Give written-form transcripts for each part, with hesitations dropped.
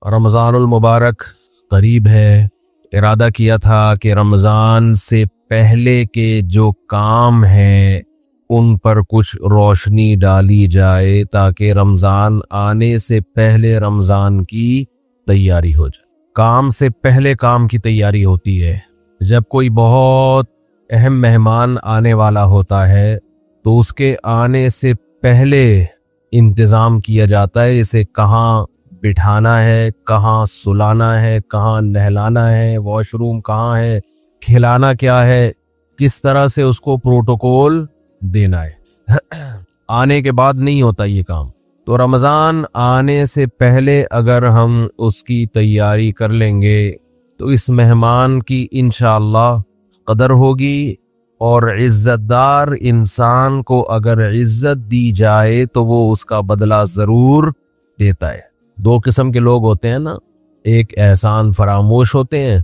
رمضان المبارک قریب ہے. ارادہ کیا تھا کہ رمضان سے پہلے کے جو کام ہیں ان پر کچھ روشنی ڈالی جائے تاکہ رمضان آنے سے پہلے رمضان کی تیاری ہو جائے. کام سے پہلے کام کی تیاری ہوتی ہے. جب کوئی بہت اہم مہمان آنے والا ہوتا ہے تو اس کے آنے سے پہلے انتظام کیا جاتا ہے. اسے کہاں بٹھانا ہے, کہاں سلانا ہے, کہاں نہلانا ہے, واش روم کہاں ہے, کھلانا کیا ہے, کس طرح سے اس کو پروٹوکول دینا ہے. آنے کے بعد نہیں ہوتا یہ کام. تو رمضان آنے سے پہلے اگر ہم اس کی تیاری کر لیں گے تو اس مہمان کی انشاءاللہ قدر ہوگی. اور عزت دار انسان کو اگر عزت دی جائے تو وہ اس کا بدلہ ضرور دیتا ہے. دو قسم کے لوگ ہوتے ہیں نا, ایک احسان فراموش ہوتے ہیں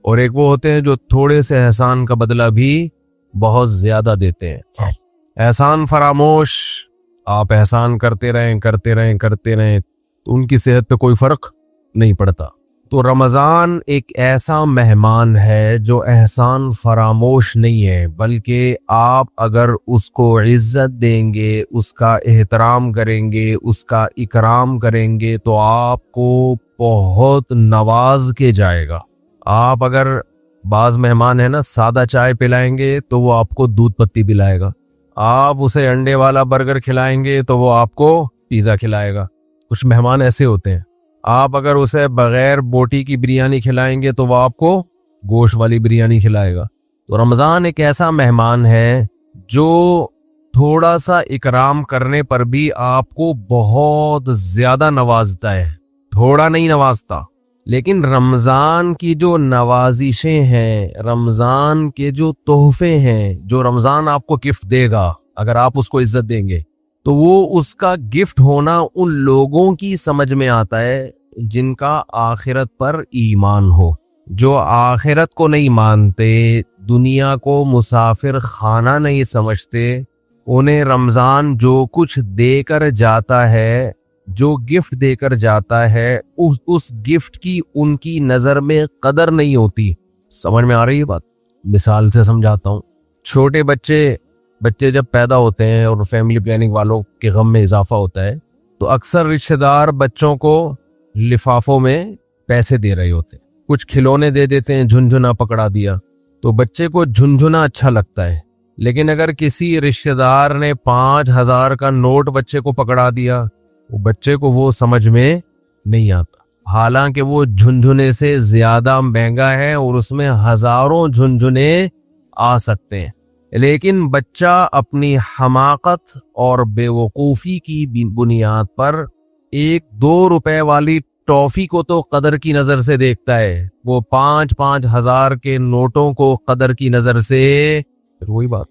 اور ایک وہ ہوتے ہیں جو تھوڑے سے احسان کا بدلہ بھی بہت زیادہ دیتے ہیں. احسان فراموش, آپ احسان کرتے رہیں تو ان کی صحت پہ کوئی فرق نہیں پڑتا. تو رمضان ایک ایسا مہمان ہے جو احسان فراموش نہیں ہے, بلکہ آپ اگر اس کو عزت دیں گے, اس کا احترام کریں گے, اس کا اکرام کریں گے تو آپ کو بہت نواز کے جائے گا. آپ اگر بعض مہمان ہیں نا سادہ چائے پلائیں گے تو وہ آپ کو دودھ پتی پلائے گا. آپ اسے انڈے والا برگر کھلائیں گے تو وہ آپ کو پیزا کھلائے گا. کچھ مہمان ایسے ہوتے ہیں. آپ اگر اسے بغیر بوٹی کی بریانی کھلائیں گے تو وہ آپ کو گوشت والی بریانی کھلائے گا. تو رمضان ایک ایسا مہمان ہے جو تھوڑا سا اکرام کرنے پر بھی آپ کو بہت زیادہ نوازتا ہے. تھوڑا نہیں نوازتا, لیکن رمضان کی جو نوازشیں ہیں, رمضان کے جو تحفے ہیں, جو رمضان آپ کو گفٹ دے گا اگر آپ اس کو عزت دیں گے تو وہ اس کا گفٹ ہونا ان لوگوں کی سمجھ میں آتا ہے جن کا آخرت پر ایمان ہو. جو آخرت کو نہیں مانتے, دنیا کو مسافر خانہ نہیں سمجھتے, انہیں رمضان جو کچھ دے کر جاتا ہے, جو گفٹ دے کر جاتا ہے, اس گفٹ کی ان کی نظر میں قدر نہیں ہوتی. سمجھ میں آ رہی ہے بات؟ مثال سے سمجھاتا ہوں. چھوٹے بچے جب پیدا ہوتے ہیں اور فیملی پلاننگ والوں کے غم میں اضافہ ہوتا ہے تو اکثر رشتہ دار بچوں کو لفافوں میں پیسے دے رہے ہوتے ہیں. کچھ کھلونے دے دیتے ہیں, جھنجھنا پکڑا دیا تو بچے کو جھنجھنا اچھا لگتا ہے. لیکن اگر کسی رشتہ دار نے 5,000 کا نوٹ بچے کو پکڑا دیا, وہ بچے کو وہ سمجھ میں نہیں آتا, حالانکہ وہ جھنجھنے سے زیادہ مہنگا ہے اور اس میں ہزاروں جھنجھنے آ سکتے ہیں. لیکن بچہ اپنی حماقت اور بے وقوفی کی بنیاد پر 1-2 روپے والی ٹافی کو تو قدر کی نظر سے دیکھتا ہے, وہ 5,000 کے نوٹوں کو قدر کی نظر سے. وہی بات,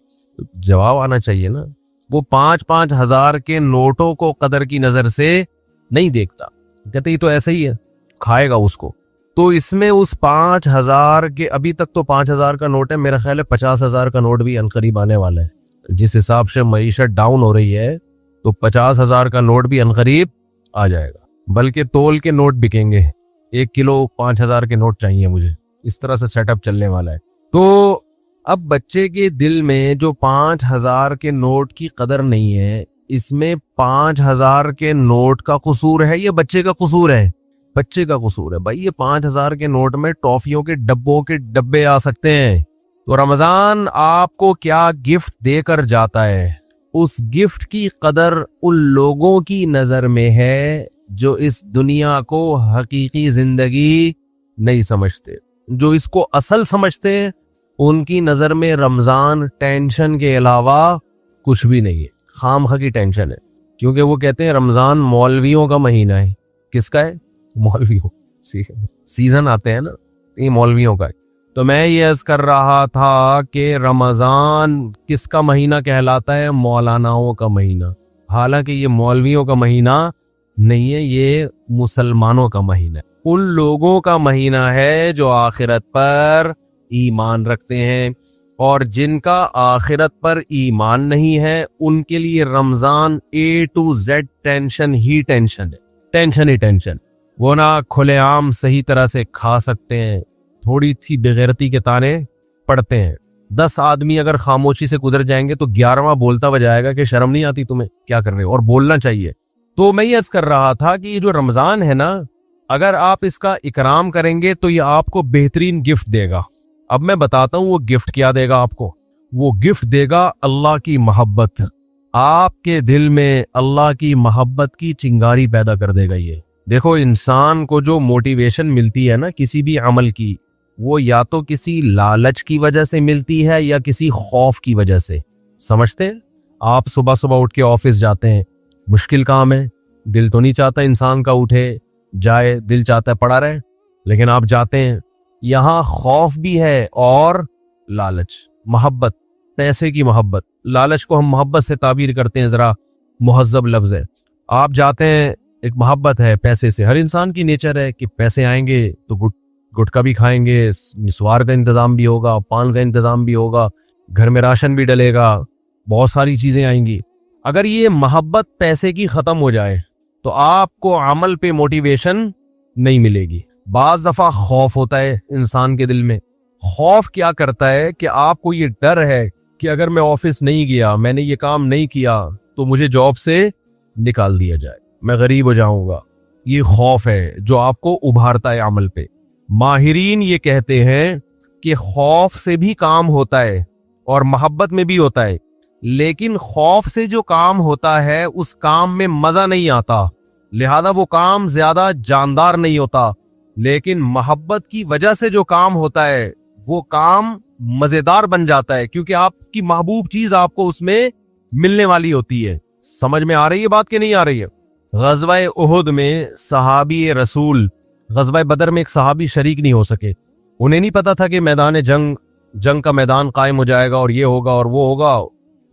جواب آنا چاہیے نا. وہ 5,000 کے نوٹوں کو قدر کی نظر سے نہیں دیکھتا, کہتے یہ تو ایسا ہی ہے, کھائے گا اس کو. تو اس میں اس 5,000 کے, ابھی تک تو 5,000 کا نوٹ ہے, میرا خیال ہے 50,000 کا نوٹ بھی عنقریب آنے والا ہے. جس حساب سے معیشت ڈاؤن ہو رہی ہے تو 50,000 کا نوٹ بھی عنقریب آ جائے گا. بلکہ تول کے نوٹ بکیں گے, 1 کلو 5,000 کے نوٹ چاہیے مجھے, اس طرح سے سیٹ اپ چلنے والا ہے. تو اب بچے کے دل میں جو 5,000 کے نوٹ کی قدر نہیں ہے, اس میں 5,000 کے نوٹ کا قصور ہے یا بچے کا قصور ہے؟ بچے کا قصور ہے بھائی. یہ 5,000 کے نوٹ میں ٹافیوں کے ڈبوں کے ڈبے آ سکتے ہیں. تو رمضان آپ کو کیا گفٹ دے کر جاتا ہے, اس گفٹ کی قدر ان لوگوں کی نظر میں ہے جو اس دنیا کو حقیقی زندگی نہیں سمجھتے. جو اس کو اصل سمجھتے ہیں ان کی نظر میں رمضان ٹینشن کے علاوہ کچھ بھی نہیں ہے, خامخواہ کی ٹینشن ہے. کیونکہ وہ کہتے ہیں رمضان مولویوں کا مہینہ ہے. کس کا ہے؟ مولویوں. سیزن آتے ہیں نا, یہ مولویوں کا ہے. تو میں یہ عرض کر رہا تھا کہ رمضان کس کا مہینہ کہلاتا ہے؟ مولاناؤں کا مہینہ. حالانکہ یہ مولویوں کا مہینہ نہیں ہے, یہ مسلمانوں کا مہینہ ہے. ان لوگوں کا مہینہ ہے جو آخرت پر ایمان رکھتے ہیں, اور جن کا آخرت پر ایمان نہیں ہے ان کے لیے رمضان A to Z tension he tension ہے, ٹینشن ہی ٹینشن. وہ نہ کھلے عام صحیح طرح سے کھا سکتے ہیں، تھوڑی سی بغیرتی کے تانے پڑتے ہیں۔ 10 آدمی اگر خاموشی سے گزر جائیں گے تو 11واں بولتا بجائے گا کہ شرم نہیں آتی تمہیں، کیا کر رہے ہو، اور بولنا چاہیے۔ تو میں یہ عرض کر رہا تھا کہ یہ جو رمضان ہے نا، اگر آپ اس کا اکرام کریں گے تو یہ آپ کو بہترین گفٹ دے گا۔ اب میں بتاتا ہوں وہ گفٹ کیا دے گا آپ کو۔ وہ گفٹ دے گا اللہ کی محبت۔ آپ کے دل میں اللہ کی محبت کی چنگاری پیدا کر دے گا۔ یہ دیکھو، انسان کو جو موٹیویشن ملتی ہے نا کسی بھی عمل کی، وہ یا تو کسی لالچ کی وجہ سے ملتی ہے یا کسی خوف کی وجہ سے۔ سمجھتے ہیں؟ آپ صبح صبح اٹھ کے آفس جاتے ہیں، مشکل کام ہے، دل تو نہیں چاہتا انسان کا اٹھے جائے، دل چاہتا ہے پڑا رہے، لیکن آپ جاتے ہیں۔ یہاں خوف بھی ہے اور لالچ، محبت، پیسے کی محبت۔ لالچ کو ہم محبت سے تعبیر کرتے ہیں، ذرا مہذب لفظ ہے۔ آپ جاتے ہیں، ایک محبت ہے پیسے سے، ہر انسان کی نیچر ہے کہ پیسے آئیں گے تو گٹکا بھی کھائیں گے، نسوار کا انتظام بھی ہوگا، پان کا انتظام بھی ہوگا، گھر میں راشن بھی ڈلے گا، بہت ساری چیزیں آئیں گی۔ اگر یہ محبت پیسے کی ختم ہو جائے تو آپ کو عمل پہ موٹیویشن نہیں ملے گی۔ بعض دفعہ خوف ہوتا ہے انسان کے دل میں۔ خوف کیا کرتا ہے کہ آپ کو یہ ڈر ہے کہ اگر میں آفس نہیں گیا، میں نے یہ کام نہیں کیا تو مجھے جاب سے نکال دیا جائے، میں غریب ہو جاؤں گا۔ یہ خوف ہے جو آپ کو ابھارتا ہے عمل پہ۔ ماہرین یہ کہتے ہیں کہ خوف سے بھی کام ہوتا ہے اور محبت میں بھی ہوتا ہے، لیکن خوف سے جو کام ہوتا ہے اس کام میں مزہ نہیں آتا، لہذا وہ کام زیادہ جاندار نہیں ہوتا۔ لیکن محبت کی وجہ سے جو کام ہوتا ہے وہ کام مزیدار بن جاتا ہے، کیونکہ آپ کی محبوب چیز آپ کو اس میں ملنے والی ہوتی ہے۔ سمجھ میں آ رہی ہے بات کہ نہیں آ رہی ہے؟ غزوہ احد میں صحابی رسول، غزوہ بدر میں ایک صحابی شریک نہیں ہو سکے۔ انہیں نہیں پتا تھا کہ میدان جنگ کا میدان قائم ہو جائے گا اور یہ ہوگا اور وہ ہوگا،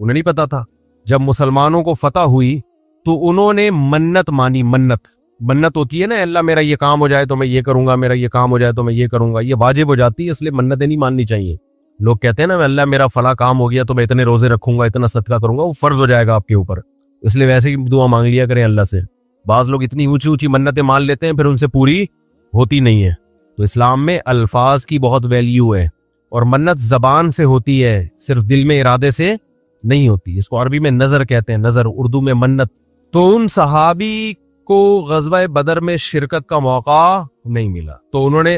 انہیں نہیں پتا تھا۔ جب مسلمانوں کو فتح ہوئی تو انہوں نے منت مانی۔ منت ہوتی ہے نا، اللہ میرا یہ کام ہو جائے تو میں یہ کروں گا، میرا یہ کام ہو جائے تو میں یہ کروں گا، یہ واجب ہو جاتی ہے، اس لیے منتیں نہیں ماننی چاہیے۔ لوگ کہتے ہیں نا اللہ میرا فلاں کام ہو گیا تو میں اتنے روزے رکھوں گا، اتنا صدقہ کروں گا، وہ فرض ہو جائے گا آپ کے اوپر، اس لیے ویسے ہی دعا مانگ لیا کریں اللہ سے۔ بعض لوگ اتنی اونچی اونچی منتیں مان لیتے ہیں پھر ان سے پوری ہوتی نہیں ہے۔ تو اسلام میں الفاظ کی بہت ویلیو ہے، اور منت زبان سے ہوتی ہے، صرف دل میں ارادے سے نہیں ہوتی۔ اس کو عربی میں نظر کہتے ہیں، نظر، اردو میں منت۔ تو ان صحابی کو غزوہ بدر میں شرکت کا موقع نہیں ملا تو انہوں نے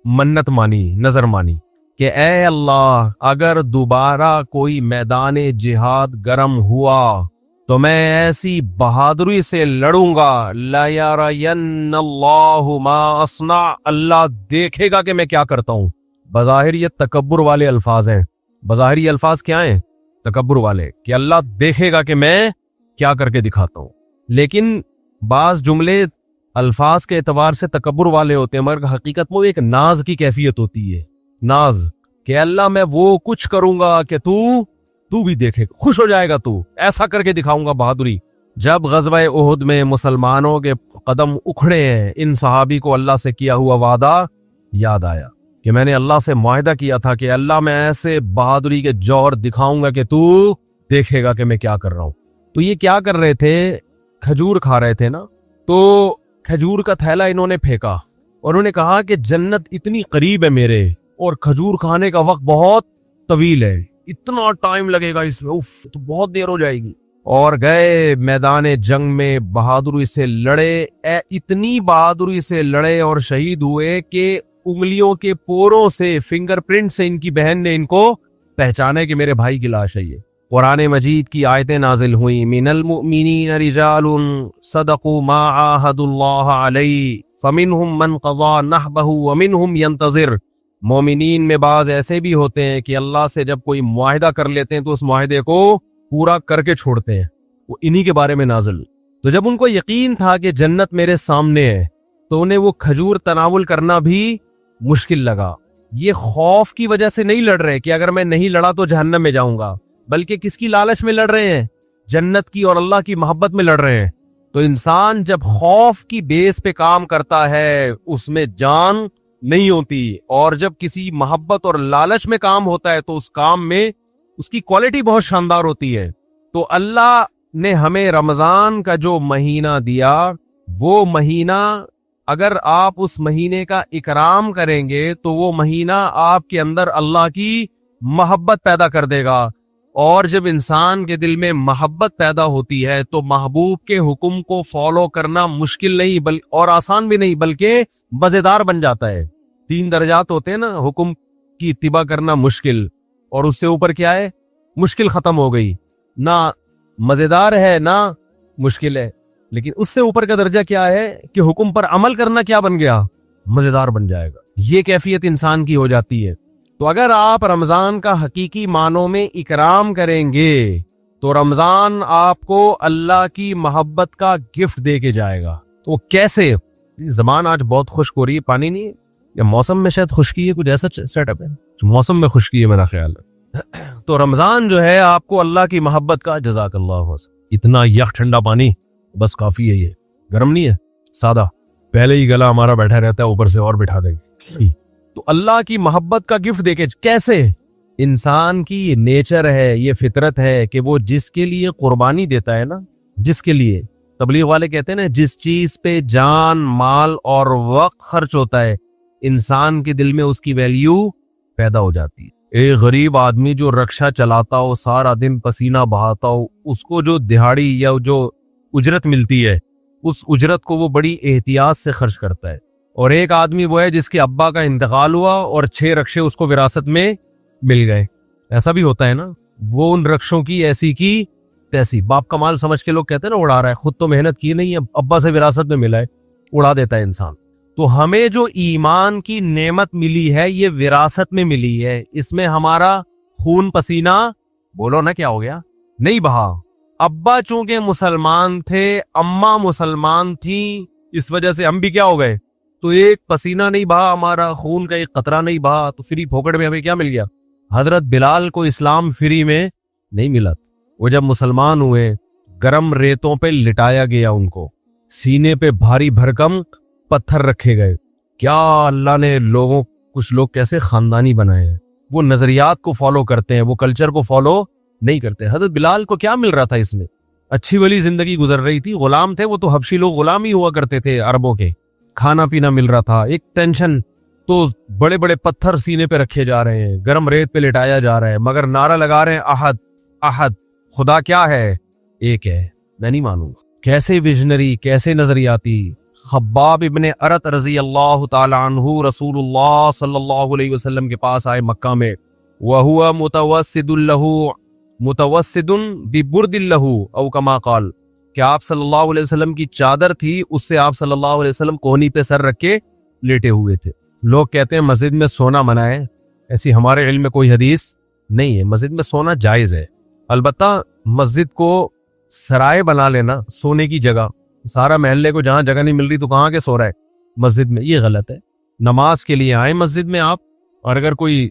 منت مانی، نظر مانی کہ اے اللہ، اگر دوبارہ کوئی میدان جہاد گرم ہوا تو میں ایسی بہادری سے لڑوں گا، لا یرین اللہ ما اصنع، اللہ دیکھے گا کہ میں کیا کرتا ہوں۔ بظاہر یہ تکبر والے الفاظ ہیں۔ بظاہر یہ الفاظ کیا ہیں؟ تکبر والے، کہ اللہ دیکھے گا کہ میں کیا کر کے دکھاتا ہوں۔ لیکن بعض جملے الفاظ کے اعتبار سے تکبر والے ہوتے ہیں، مگر حقیقت میں ایک ناز کی کیفیت ہوتی ہے۔ ناز، کہ اللہ میں وہ کچھ کروں گا کہ تو بھی دیکھے گا، خوش ہو جائے گا، تو ایسا کر کے دکھاؤں گا بہادری۔ جب غزوہ احد میں مسلمانوں کے قدم اکھڑے ہیں، ان صحابی کو اللہ سے کیا ہوا وعدہ یاد آیا کہ میں نے اللہ سے معاہدہ کیا تھا کہ اللہ میں ایسے بہادری کے جوہر دکھاؤں گا کہ تو دیکھے گا کہ میں کیا کر رہا ہوں۔ تو یہ کیا کر رہے تھے؟ کھجور کھا رہے تھے نا، تو کھجور کا تھیلا انہوں نے پھینکا اور انہوں نے کہا کہ جنت اتنی قریب ہے میرے، اور کھجور کھانے کا وقت بہت طویل ہے، اتنا ٹائم لگے گا اس میں، تو بہت دیر ہو جائے گی۔ اور گئے میدان جنگ میں، بہادری سے لڑے، اتنی بہادری سے لڑے اور شہید ہوئے کہ انگلیوں کے پوروں سے، فنگر پرنٹ سے ان کی بہن نے ان کو پہچانے کہ میرے بھائی کی لاش ہے یہ۔ قرآن مجید کی آیتیں نازل ہوئیں، من المؤمنین رجال صدقوا ما عاہدوا اللہ علیہ فمنہم من قضى نحبہ ومنہم ینتظر۔ مومنین میں بعض ایسے بھی ہوتے ہیں کہ اللہ سے جب کوئی معاہدہ کر لیتے ہیں تو اس معاہدے کو پورا کر کے چھوڑتے ہیں، وہ انہی کے بارے میں نازل۔ تو جب ان کو یقین تھا کہ جنت میرے سامنے ہے تو انہیں وہ کھجور تناول کرنا بھی مشکل لگا۔ یہ خوف کی وجہ سے نہیں لڑ رہے کہ اگر میں نہیں لڑا تو جہنم میں جاؤں گا، بلکہ کس کی لالچ میں لڑ رہے ہیں؟ جنت کی اور اللہ کی محبت میں لڑ رہے ہیں۔ تو انسان جب خوف کی بیس پہ کام کرتا ہے اس میں جان نہیں ہوتی، اور جب کسی محبت اور لالچ میں کام ہوتا ہے تو اس کام میں اس کی کوالٹی بہت شاندار ہوتی ہے۔ تو اللہ نے ہمیں رمضان کا جو مہینہ دیا، وہ مہینہ اگر آپ اس مہینے کا اکرام کریں گے تو وہ مہینہ آپ کے اندر اللہ کی محبت پیدا کر دے گا، اور جب انسان کے دل میں محبت پیدا ہوتی ہے تو محبوب کے حکم کو فالو کرنا مشکل نہیں اور آسان بھی نہیں بلکہ مزیدار بن جاتا ہے۔ 3 درجات ہوتے ہیں نا، حکم کی اتباع کرنا مشکل، اور اس سے اوپر کیا ہے؟ مشکل ختم ہو گئی، نہ مزیدار ہے نہ مشکل ہے، لیکن اس سے اوپر کا درجہ کیا ہے کہ حکم پر عمل کرنا کیا بن گیا؟ مزیدار بن جائے گا۔ یہ کیفیت انسان کی ہو جاتی ہے۔ تو اگر آپ رمضان کا حقیقی معنوں میں اکرام کریں گے تو رمضان آپ کو اللہ کی محبت کا گفٹ دے کے جائے گا۔ تو کیسے؟ زبان آج بہت خشک ہو رہی ہے، پانی نہیں ہے یا موسم میں شاید خشکی ہے، کچھ ایسا سیٹ اپ ہے، موسم میں خشکی ہے میرا خیال ہے۔ تو رمضان جو ہے آپ کو اللہ کی محبت کا، جزاک اللہ، اتنا یخ ٹھنڈا پانی بس کافی ہے، یہ گرم نہیں ہے، سادہ، پہلے ہی گلا ہمارا بیٹھا رہتا ہے، اوپر سے اور بٹھا دیں گے۔ تو اللہ کی محبت کا گفٹ دے کے کیسے؟ انسان کی یہ نیچر ہے، یہ فطرت ہے کہ وہ جس کے لیے قربانی دیتا ہے نا، جس کے لیے، تبلیغ والے کہتے ہیں نا، جس چیز پہ جان، مال اور وقت خرچ ہوتا ہے انسان کے دل میں اس کی ویلیو پیدا ہو جاتی ہے۔ ایک غریب آدمی جو رکشہ چلاتا ہو، سارا دن پسینہ بہاتا ہو، اس کو جو دہاڑی یا جو اجرت ملتی ہے اس اجرت کو وہ بڑی احتیاط سے خرچ کرتا ہے، اور ایک آدمی وہ ہے جس کے ابا کا انتقال ہوا اور 6 رکشے اس کو وراثت میں مل گئے۔ ایسا بھی ہوتا ہے نا، وہ ان رکشوں کی ایسی کی تیسی، باپ کا مال سمجھ کے لوگ کہتے ہیں نا اڑا رہا ہے، خود تو محنت کی نہیں ہے، ابا سے وراثت میں ملا ہے، اڑا دیتا ہے انسان۔ تو ہمیں جو ایمان کی نعمت ملی ہے یہ وراثت میں ملی ہے، اس میں ہمارا خون پسینہ، بولو نا کیا ہو گیا، نہیں بہا۔ ابا چونکہ مسلمان تھے، اماں مسلمان تھیں، اس وجہ سے ہم بھی کیا ہو گئے، تو ایک پسینہ نہیں بہا ہمارا، خون کا ایک قطرہ نہیں بہا، تو فری پھوکٹ میں ہمیں کیا مل گیا؟ حضرت بلال کو اسلام فری میں نہیں ملا، وہ جب مسلمان ہوئے گرم ریتوں پہ لٹایا گیا، ان کو سینے پہ بھاری بھرکم پتھر رکھے گئے۔ کیا اللہ نے کچھ لوگ کیسے خاندانی بنائے ہیں، وہ نظریات کو فالو کرتے ہیں، وہ کلچر کو فالو نہیں کرتے۔ حضرت بلال کو کیا مل رہا تھا؟ اس میں اچھی والی زندگی گزر رہی تھی، غلام تھے وہ، تو حبشی لوگ غلام ہی ہوا کرتے تھے عربوں کے، کھانا پینا مل رہا تھا، ایک ٹینشن، تو بڑے بڑے پتھر سینے پہ رکھے جا رہے ہیں، گرم ریت پہ لٹایا جا رہا ہے، مگر نعرہ لگا رہے ہیں احد احد، خدا کیا ہے؟ ایک ہے، میں نہیں مانوں گا۔ کیسے ویژنری، کیسے نظریاتی۔ خباب ابن ارت رضی اللہ تعالی عنہ رسول اللہ صلی اللہ علیہ وسلم کے پاس آئے مکہ میں، وَهُوَ مُتَوَسِّدٌ لَهُ متوسد ببرد لہ او کما قال، کہ آپ صلی اللہ علیہ وسلم کی چادر تھی، اس سے آپ صلی اللہ علیہ وسلم کوہنی پہ سر رکھ کے لیٹے ہوئے تھے۔ لوگ کہتے ہیں مسجد میں سونا منع ہے، ایسی ہمارے علم میں کوئی حدیث نہیں ہے، مسجد میں سونا جائز ہے، البتہ مسجد کو سرائے بنا لینا، سونے کی جگہ، سارا محلے کو جہاں جگہ نہیں مل رہی تو کہاں کے سو رہا ہے مسجد میں، یہ غلط ہے۔ نماز کے لیے آئیں مسجد میں آپ، اور اگر کوئی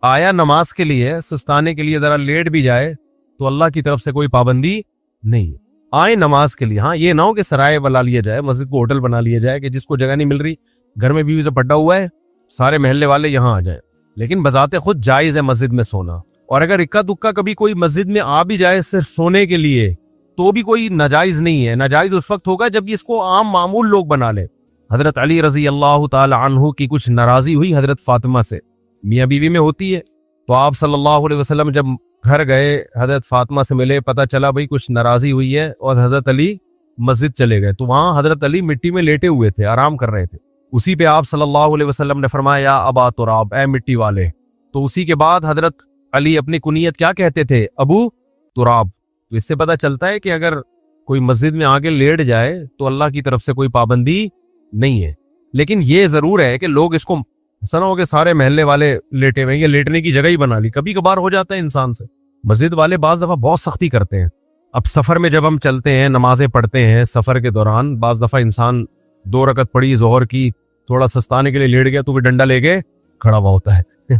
آیا نماز کے لیے، سستانے کے لیے ذرا لیٹ بھی جائے تو اللہ کی طرف سے کوئی پابندی نہیں ہے، آئیں نماز کے لیے۔ ہاں یہ نہ ہو کہ سرائے بنا لیا جائے، مسجد کو ہوٹل بنا لیا جائے کہ جس کو جگہ نہیں مل رہی، گھر میں بیوی سے پٹا ہوا ہے، سارے محلے والے یہاں آ جائیں، لیکن بذات خود جائز ہے مسجد میں سونا۔ اور اگر اکا دکا کبھی کوئی مسجد میں آ بھی جائے صرف سونے کے لیے تو بھی کوئی ناجائز نہیں ہے، ناجائز اس وقت ہوگا جب اس کو عام معمول لوگ بنا لے۔ حضرت علی رضی اللہ تعالی عنہ کی کچھ ناراضی ہوئی حضرت فاطمہ سے، میاں بیوی میں ہوتی ہے، تو آپ صلی اللہ علیہ وسلم جب گھر گئے، حضرت فاطمہ سے ملے، پتہ چلا بھئی کچھ ناراضی ہوئی ہے، اور حضرت علی مسجد چلے گئے، تو وہاں حضرت علی مٹی میں لیٹے ہوئے تھے، آرام کر رہے تھے۔ اسی پہ آپ صلی اللہ علیہ وسلم نے فرمایا یا ابا تراب، اے مٹی والے۔ تو اسی کے بعد حضرت علی اپنی کنیت کیا کہتے تھے؟ ابو تراب۔ تو اس سے پتہ چلتا ہے کہ اگر کوئی مسجد میں آگے لیٹ جائے تو اللہ کی طرف سے کوئی پابندی نہیں ہے، لیکن یہ ضرور ہے کہ لوگ اس کو سنا ہو کہ سارے محلے والے لیٹے ہوئے، یہ لیٹنے کی جگہ ہی بنا لی، کبھی کبھار ہو جاتا ہے انسان سے۔ مسجد والے بعض دفعہ بہت سختی کرتے ہیں، اب سفر میں جب ہم چلتے ہیں، نمازیں پڑھتے ہیں سفر کے دوران، بعض دفعہ انسان 2 رکعت پڑھی ظہر کی، تھوڑا سستانے کے لیے لیٹ گیا تو وہ ڈنڈا لے کے کھڑا ہوا ہوتا ہے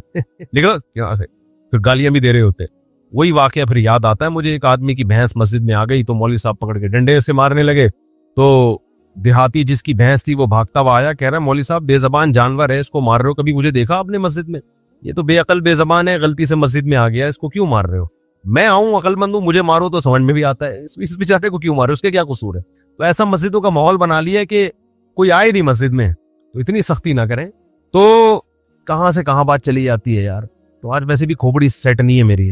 لکھو یہاں سے، پھر گالیاں بھی دے رہے ہوتے ہیں۔ وہی واقعہ پھر یاد آتا ہے مجھے، ایک آدمی کی بھینس مسجد میں آ گئی تو مولوی صاحب پکڑ کے ڈنڈے سے مارنے لگے، تو دیہاتی جس کی بھینس تھی وہ بھاگتا ہوا آیا، کہہ رہا ہے مولوی صاحب بے زبان جانور ہے، اس کو مار رہے ہو، کبھی مجھے دیکھا آپ نے مسجد میں؟ یہ تو بے عقل بے زبان ہے، غلطی سے مسجد میں آ گیا، اس کو کیوں مار رہے ہو؟ میں آؤں عقل مند ہوں، مجھے مارو تو سمجھ میں بھی آتا ہے، اس بیچارے کو کیوں مارے، اس کے کیا قصور ہے؟ تو ایسا مسجدوں کا ماحول بنا لیا کہ کوئی آئے نہیں مسجد میں تو اتنی سختی نہ کریں. تو کہاں سے کہاں بات چلی جاتی ہے یار. تو آج ویسے بھی کھوپڑی سیٹ نہیں ہے میری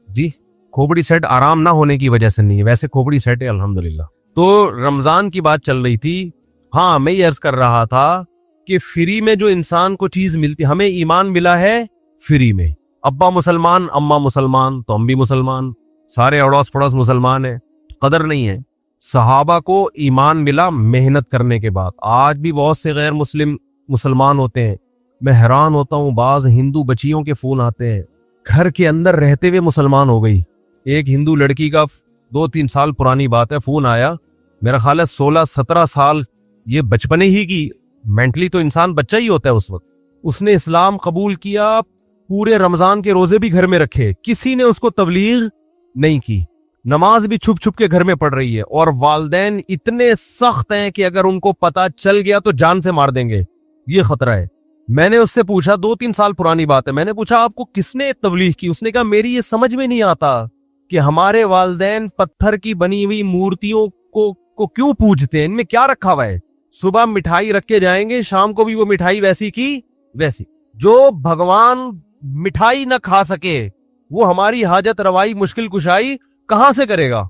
جی, کھوپڑی سیٹ آرام نہ ہونے کی وجہ سے نہیں ہے, ویسے کھوپڑی سیٹ ہے الحمدللہ. تو رمضان کی بات چل رہی تھی. ہاں میں یہ عرض کر رہا تھا کہ فری میں جو انسان کو چیز ملتی, ہمیں ایمان ملا ہے فری میں. ابا مسلمان اماں مسلمان تو ہم بھی مسلمان, سارے اڑوس پڑوس مسلمان ہیں, قدر نہیں ہے. صحابہ کو ایمان ملا محنت کرنے کے بعد. آج بھی بہت سے غیر مسلمان ہوتے ہیں. میں حیران ہوتا ہوں, بعض ہندو بچیوں کے فون آتے ہیں, گھر کے اندر رہتے ہوئے مسلمان ہو گئی. ایک ہندو لڑکی کا 2-3 سال پرانی بات ہے, فون آیا, میرا خیال ہے 16-17 سال, یہ بچپنے ہی کی, مینٹلی تو انسان بچہ ہی ہوتا ہے اس وقت. اس نے اسلام قبول کیا, پورے رمضان کے روزے بھی گھر میں رکھے, کسی نے اس کو تبلیغ نہیں کی, نماز بھی چھپ چھپ کے گھر میں پڑھ رہی ہے. اور والدین اتنے سخت ہیں کہ اگر ان کو پتا چل گیا تو جان سے مار دیں گے, یہ خطرہ ہے. میں نے اس سے پوچھا, 2-3 سال پرانی بات ہے, میں نے پوچھا آپ کو کس نے تبلیغ کی؟ اس نے کہا میری یہ سمجھ میں نہیں آتا کہ ہمارے والدین پتھر کی بنی ہوئی مورتیوں کو کیوں پوجتے ہیں, ان میں کیا رکھا ہوا ہے. صبح مٹھائی رکھ کے جائیں گے, شام کو بھی وہ مٹھائی ویسی کی ویسی. جو بھگوان مٹھائی نہ کھا سکے وہ ہماری حاجت روائی مشکل کشائی کہاں سے کرے گا؟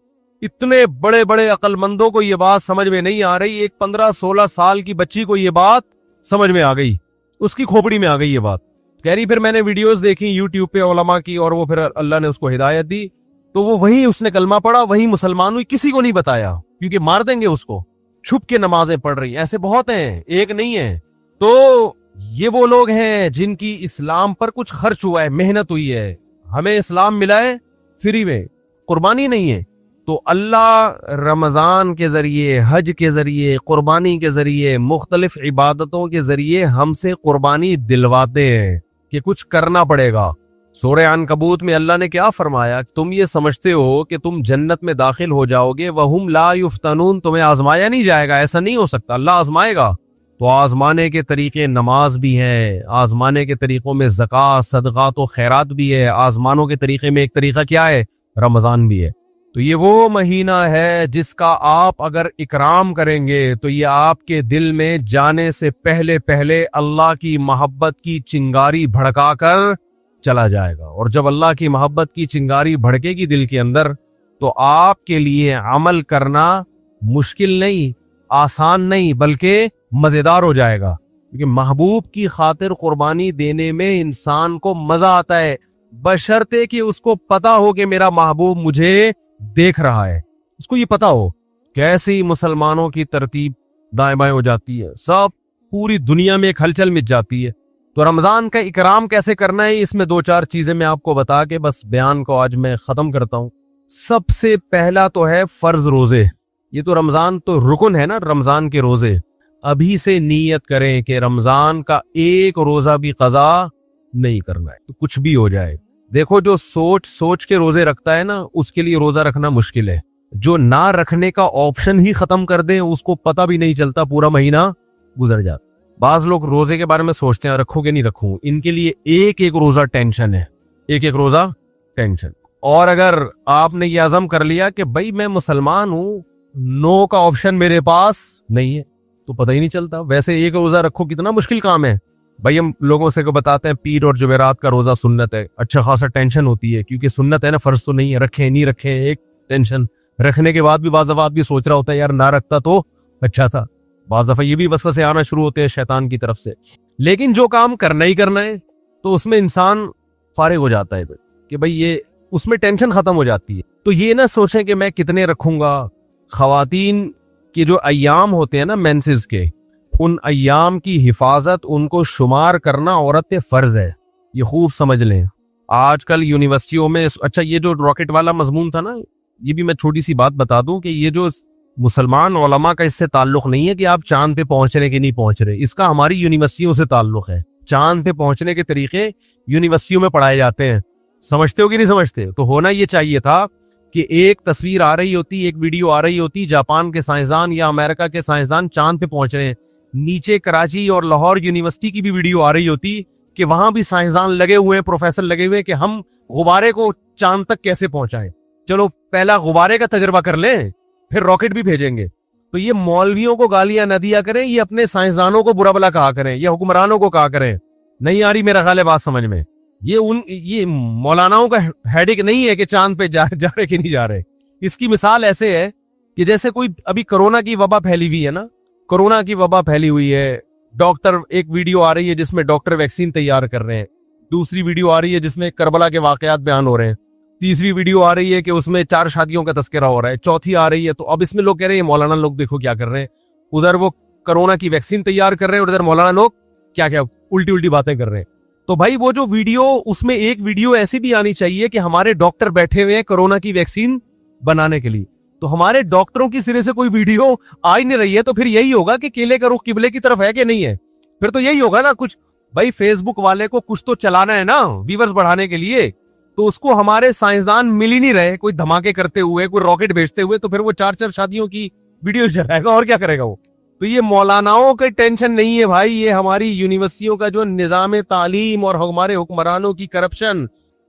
اتنے بڑے بڑے عقل مندوں کو یہ بات سمجھ میں نہیں آ رہی. ایک 15-16 سال کی بچی کو یہ بات سمجھ میں آ گئی, اس کی کھوپڑی میں آ گئی یہ بات. کہہ رہی پھر میں نے ویڈیوز دیکھی یوٹیوب پہ علماء کی, اور وہ پھر اللہ نے اس کو ہدایت دی, تو وہ وہیں اس نے کلمہ پڑھا, وہیں مسلمان ہوئی, کسی کو نہیں بتایا کیونکہ مار دیں گے اس کو. چھپ کے نمازیں پڑھ رہی, ایسے بہت ہیں, ایک نہیں ہے. تو یہ وہ لوگ ہیں جن کی اسلام پر کچھ خرچ ہوا ہے, محنت ہوئی ہے. ہمیں اسلام ملا ہے فری میں, قربانی نہیں ہے. تو اللہ رمضان کے ذریعے, حج کے ذریعے, قربانی کے ذریعے, مختلف عبادتوں کے ذریعے ہم سے قربانی دلواتے ہیں کہ کچھ کرنا پڑے گا. سورہ عنکبوت میں اللہ نے کیا فرمایا, تم یہ سمجھتے ہو کہ تم جنت میں داخل ہو جاؤ گے, وَهُمْ لَا يُفْتَنُونَ, تمہیں آزمایا نہیں جائے گا, ایسا نہیں ہو سکتا, اللہ آزمائے گا. تو آزمانے کے طریقے نماز بھی ہیں, آزمانے کے طریقوں میں زکوٰۃ, صدقات و خیرات بھی ہے, آزمانوں کے طریقے میں ایک طریقہ کیا ہے, رمضان بھی ہے. تو یہ وہ مہینہ ہے جس کا آپ اگر اکرام کریں گے تو یہ آپ کے دل میں جانے سے پہلے پہلے اللہ کی محبت کی چنگاری بھڑکا کر چلا جائے گا. اور جب اللہ کی محبت کی چنگاری بھڑکے گی دل کے اندر تو آپ کے لیے عمل کرنا مشکل نہیں, آسان نہیں, بلکہ مزیدار ہو جائے گا. کیونکہ محبوب کی خاطر قربانی دینے میں انسان کو مزہ آتا ہے, بشرطے کہ اس کو پتا ہو کہ میرا محبوب مجھے دیکھ رہا ہے. اس کو یہ پتا ہو. کیسی مسلمانوں کی ترتیب دائیں بائیں ہو جاتی ہے, سب پوری دنیا میں ایک ہلچل مچ جاتی ہے. تو رمضان کا اکرام کیسے کرنا ہے, اس میں 2-4 چیزیں میں آپ کو بتا کے بس بیان کو آج میں ختم کرتا ہوں. سب سے پہلا تو ہے فرض روزے. یہ تو رمضان تو رکن ہے نا, رمضان کے روزے. ابھی سے نیت کریں کہ رمضان کا ایک روزہ بھی قضا نہیں کرنا ہے, تو کچھ بھی ہو جائے. دیکھو جو سوچ کے روزے رکھتا ہے نا, اس کے لیے روزہ رکھنا مشکل ہے. جو نہ رکھنے کا آپشن ہی ختم کر دیں, اس کو پتہ بھی نہیں چلتا, پورا مہینہ گزر جاتا. بعض لوگ روزے کے بارے میں سوچتے ہیں رکھوں کہ نہیں رکھوں, ان کے لیے ایک روزہ ٹینشن ہے, ایک روزہ ٹینشن. اور اگر آپ نے یہ عزم کر لیا کہ بھائی میں مسلمان ہوں, نو کا آپشن میرے پاس نہیں ہے, تو پتہ ہی نہیں چلتا. ویسے ایک روزہ رکھو کتنا مشکل کام ہے بھائی. ہم لوگوں سے کو بتاتے ہیں پیر اور جمعرات کا روزہ سنت ہے, اچھا خاصا ٹینشن ہوتی ہے کیونکہ سنت ہے نا, فرض تو نہیں ہے, رکھیں نہیں رکھیں ایک ٹینشن. رکھنے کے بعد بھی بعض دفعہ بھی سوچ رہا ہوتا ہے یار نہ رکھتا تو اچھا تھا. بعض دفعہ یہ بھی وسوسے آنا شروع ہوتے ہیں شیطان کی طرف سے. لیکن جو کام کرنا ہی کرنا ہے تو اس میں انسان فارغ ہو جاتا ہے کہ بھائی یہ اس میں ٹینشن ختم ہو جاتی ہے. تو یہ نہ سوچیں کہ میں کتنے رکھوں گا. خواتین کے جو ایام ہوتے ہیں نا مینسز کے, ان ایام کی حفاظت, ان کو شمار کرنا عورت پہ فرض ہے. یہ خوب سمجھ لیں. آج کل یونیورسٹیوں میں, اچھا یہ جو راکٹ والا مضمون تھا نا, یہ بھی میں چھوٹی سی بات بتا دوں کہ یہ جو مسلمان علماء کا اس سے تعلق نہیں ہے کہ آپ چاند پہ پہنچ رہے کہ نہیں پہنچ رہے, اس کا ہماری یونیورسٹیوں سے تعلق ہے. چاند پہ پہنچنے کے طریقے یونیورسٹیوں میں پڑھائے جاتے ہیں, سمجھتے ہو کہ نہیں سمجھتے؟ تو ہونا یہ چاہیے تھا کہ ایک تصویر آ رہی ہوتی, ایک ویڈیو آ رہی ہوتی, جاپان کے سائنسدان یا امریکہ کے سائنسدان چاند پہ پہنچ رہے ہیں, نیچے کراچی اور لاہور یونیورسٹی کی بھی ویڈیو آ رہی ہوتی کہ وہاں بھی سائنسدان لگے ہوئے ہیں, پروفیسر لگے ہوئے کہ ہم غبارے کو چاند تک کیسے پہنچائیں. چلو پہلا غبارے کا تجربہ کر لیں, پھر راکٹ بھی بھیجیں گے. تو یہ مولویوں کو گالیاں نہ دیا کریں, یہ اپنے سائنسدانوں کو برا بلا کہا کریں, یہ حکمرانوں کو کہا کریں. نہیں آ رہی میرا خیال ہے بات سمجھ میں. یہ مولاناؤں کا ہیڈک نہیں ہے کہ چاند پہ جا رہے کہ نہیں جا رہے. اس کی مثال ایسے ہے کہ جیسے کوئی ابھی کرونا کی وبا پھیلی ہوئی ہے نا, کرونا کی وبا پھیلی ہوئی ہے, ڈاکٹر, ایک ویڈیو آ رہی ہے جس میں ڈاکٹر ویکسین تیار کر رہے ہیں, دوسری ویڈیو آ رہی ہے جس میں کربلا کے واقعات بیان ہو رہے ہیں, تیسری ویڈیو آ رہی ہے کہ اس میں 4 شادیوں کا تذکرہ ہو رہا ہے, چوتھی آ رہی ہے. تو اب اس میں لوگ کہہ رہے ہیں مولانا لوگ دیکھو کیا کر رہے ہیں, ادھر وہ کرونا کی ویکسین تیار کر رہے ہیں اور ادھر مولانا لوگ کیا کیا الٹی باتیں کر رہے ہیں. تو بھائی وہ جو ویڈیو, اس میں ایک ویڈیو ایسی بھی آنی چاہیے کہ ہمارے ڈاکٹر بیٹھے ہوئے ہیں کرونا کی ویکسین بنانے کے لیے. تو ہمارے ڈاکٹروں کی سرے سے کوئی ویڈیو آ ہی نہیں رہی ہے, تو پھر یہی ہوگا کہ کیلے کا رخ قبلے کی طرف ہے کہ نہیں ہے, پھر تو یہی ہوگا نا کچھ. بھائی فیس بک والے کو کچھ تو چلانا ہے نا ویورز بڑھانے کے لیے, تو اس کو ہمارے سائنسدان مل ہی نہیں رہے, کوئی دھماکے کرتے ہوئے, کوئی راکٹ بھیجتے ہوئے, تو پھر وہ 4 شادیوں کی ویڈیو چلائے گا اور کیا کرے گا وہ. تو یہ مولاناؤں کی ٹینشن نہیں ہے بھائی, یہ ہماری یونیورسٹیوں کا جو نظام تعلیم اور ہمارے حکمرانوں کی کرپشن,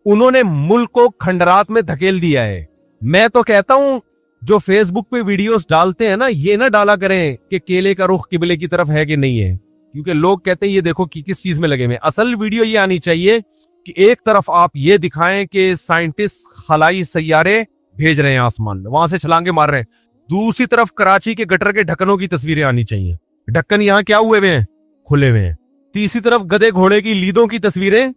انہوں نے ملک کو کھنڈرات میں دھکیل دیا ہے. میں تو کہتا ہوں جو فیس بک پہ ویڈیوز ڈالتے ہیں نا, یہ نہ ڈالا کریں کہ کیلے کا رخ قبلے کی طرف ہے کہ نہیں ہے, کیونکہ لوگ کہتے ہیں یہ دیکھو کس چیز میں لگے ہوئے. اصل ویڈیو یہ آنی چاہیے کہ ایک طرف آپ یہ دکھائیں کہ سائنٹسٹ خلائی سیارے بھیج رہے ہیں آسمان میں, وہاں سے چھلانگے مار رہے ہیں, دوسری طرف کراچی کے گٹر کے ڈھکنوں کی تصویریں آنی چاہیے, ڈھکن یہاں کیا ہوئے ہوئے ہیں, کھلے ہوئے ہیں. تیسری طرف گدے گھوڑے کی لیدوں کی تصویریں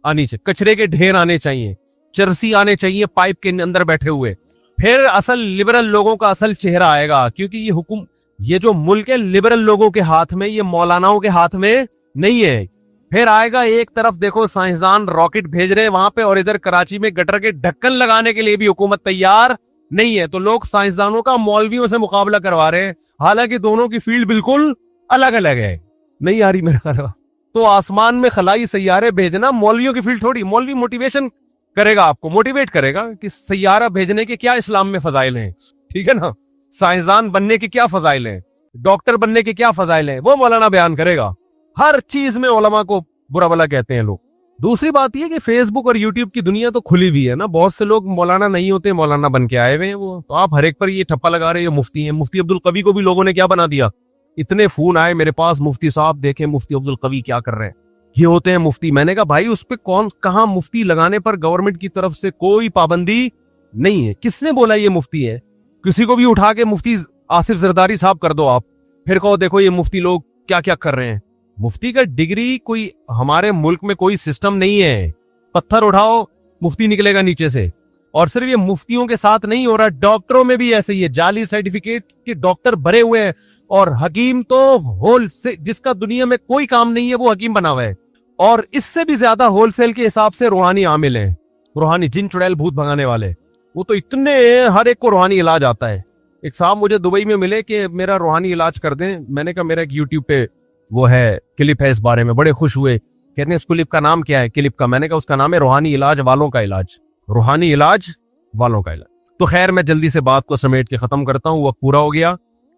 آنی چاہیے, کچرے کے ڈھیر آنے چاہیے, چرسی آنے چاہیے پائپ کے اندر بیٹھے ہوئے. پھر اصل لبرل لوگوں کا اصل چہرہ آئے گا, کیونکہ یہ جو ملک ہے لبرل لوگوں کے ہاتھ میں, یہ مولاناؤں کے ہاتھ میں نہیں ہے. پھر آئے گا ایک طرف دیکھو سائنسدان راکٹ بھیج رہے ہیں وہاں پہ, اور ادھر کراچی میں گٹر کے ڈھکن لگانے کے لیے بھی حکومت تیار نہیں ہے. تو لوگ سائنسدانوں کا مولویوں سے مقابلہ کروا رہے ہیں, حالانکہ دونوں کی فیلڈ بالکل الگ الگ ہے. نہیں آ رہی میرے خیال. تو آسمان میں خلائی سیارے بھیجنا مولویوں کی فیلڈ تھوڑی. مولوی موٹیویشن کرے گا, آپ کو موٹیویٹ کرے گا کہ سیارہ بھیجنے کے کیا اسلام میں فضائل ہیں, ٹھیک ہے نا, سائنسدان بننے کے کیا فضائل ہیں, ڈاکٹر بننے کے کیا فضائل ہیں, وہ مولانا بیان کرے گا. ہر چیز میں علماء کو برا بلا کہتے ہیں لوگ. دوسری بات یہ کہ فیس بک اور یوٹیوب کی دنیا تو کھلی ہوئی ہے نا, بہت سے لوگ مولانا نہیں ہوتے, مولانا بن کے آئے ہوئے ہیں وہ. تو آپ ہر ایک پر یہ ٹھپا لگا رہے ہیں مفتی ہیں. مفتی عبدالقوی کو بھی لوگوں نے کیا بنا دیا, اتنے فون آئے میرے پاس, مفتی صاحب دیکھیں مفتی عبدالقوی کیا کر رہے ہیں, یہ ہوتے ہیں مفتی. میں نے کہا بھائی اس پہ کہاں مفتی لگانے پر گورنمنٹ کی طرف سے کوئی پابندی نہیں ہے. کس نے بولا یہ مفتی ہے؟ کسی کو بھی اٹھا کے مفتی آصف زرداری صاحب کر دو آپ, پھر کہو دیکھو یہ مفتی لوگ کیا کیا کر رہے ہیں. مفتی کا ڈگری کوئی ہمارے ملک میں کوئی سسٹم نہیں ہے, پتھر اٹھاؤ مفتی نکلے گا نیچے سے. اور صرف یہ مفتیوں کے ساتھ نہیں ہو رہا, ڈاکٹروں میں بھی ایسے ہی ہے, جعلی سرٹیفکیٹ کے ڈاکٹر بھرے ہوئے ہیں. اور حکیم تو ہول سے, جس کا دنیا میں کوئی کام نہیں ہے وہ حکیم بنا ہوا ہے. اور اس سے بھی زیادہ ہول سیل کے حساب سے روحانی عامل ہیں, روحانی جن چڑیل بھوت بھگانے والے, وہ تو اتنے ہر ایک کو روحانی علاج آتا ہے. ایک صاحب مجھے دبئی میں ملے کہ میرا روحانی علاج کر دیں. میں نے کہا میرا ایک یوٹیوب پہ وہ ہے کلپ ہے اس بارے میں, بڑے خوش ہوئے, کہتے ہیں اس کلپ کا نام کیا ہے, کلپ کا. میں نے کہا اس کا نام ہے روحانی علاج والوں کا علاج, روحانی علاج والوں کا علاج. تو خیر میں جلدی سے بات کو سمیٹ کے ختم کرتا ہوں, وقت پورا ہو گیا.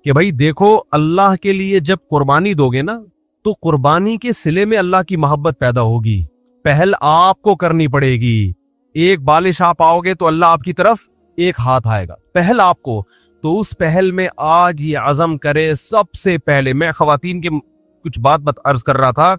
کہ بھائی دیکھو اللہ کے لیے جب قربانی دو گے نا, تو قربانی کے صلے میں اللہ کی محبت پیدا ہوگی. پہل آپ کو کرنی پڑے گی. ایک بالش آپ آؤ گے تو اللہ آپ کی طرف ایک ہاتھ آئے گا, پہل آپ کو. تو اس پہل میں آج یہ عزم کرے سب سے پہلے. میں خواتین کے کچھ بات عرض کر رہا تھا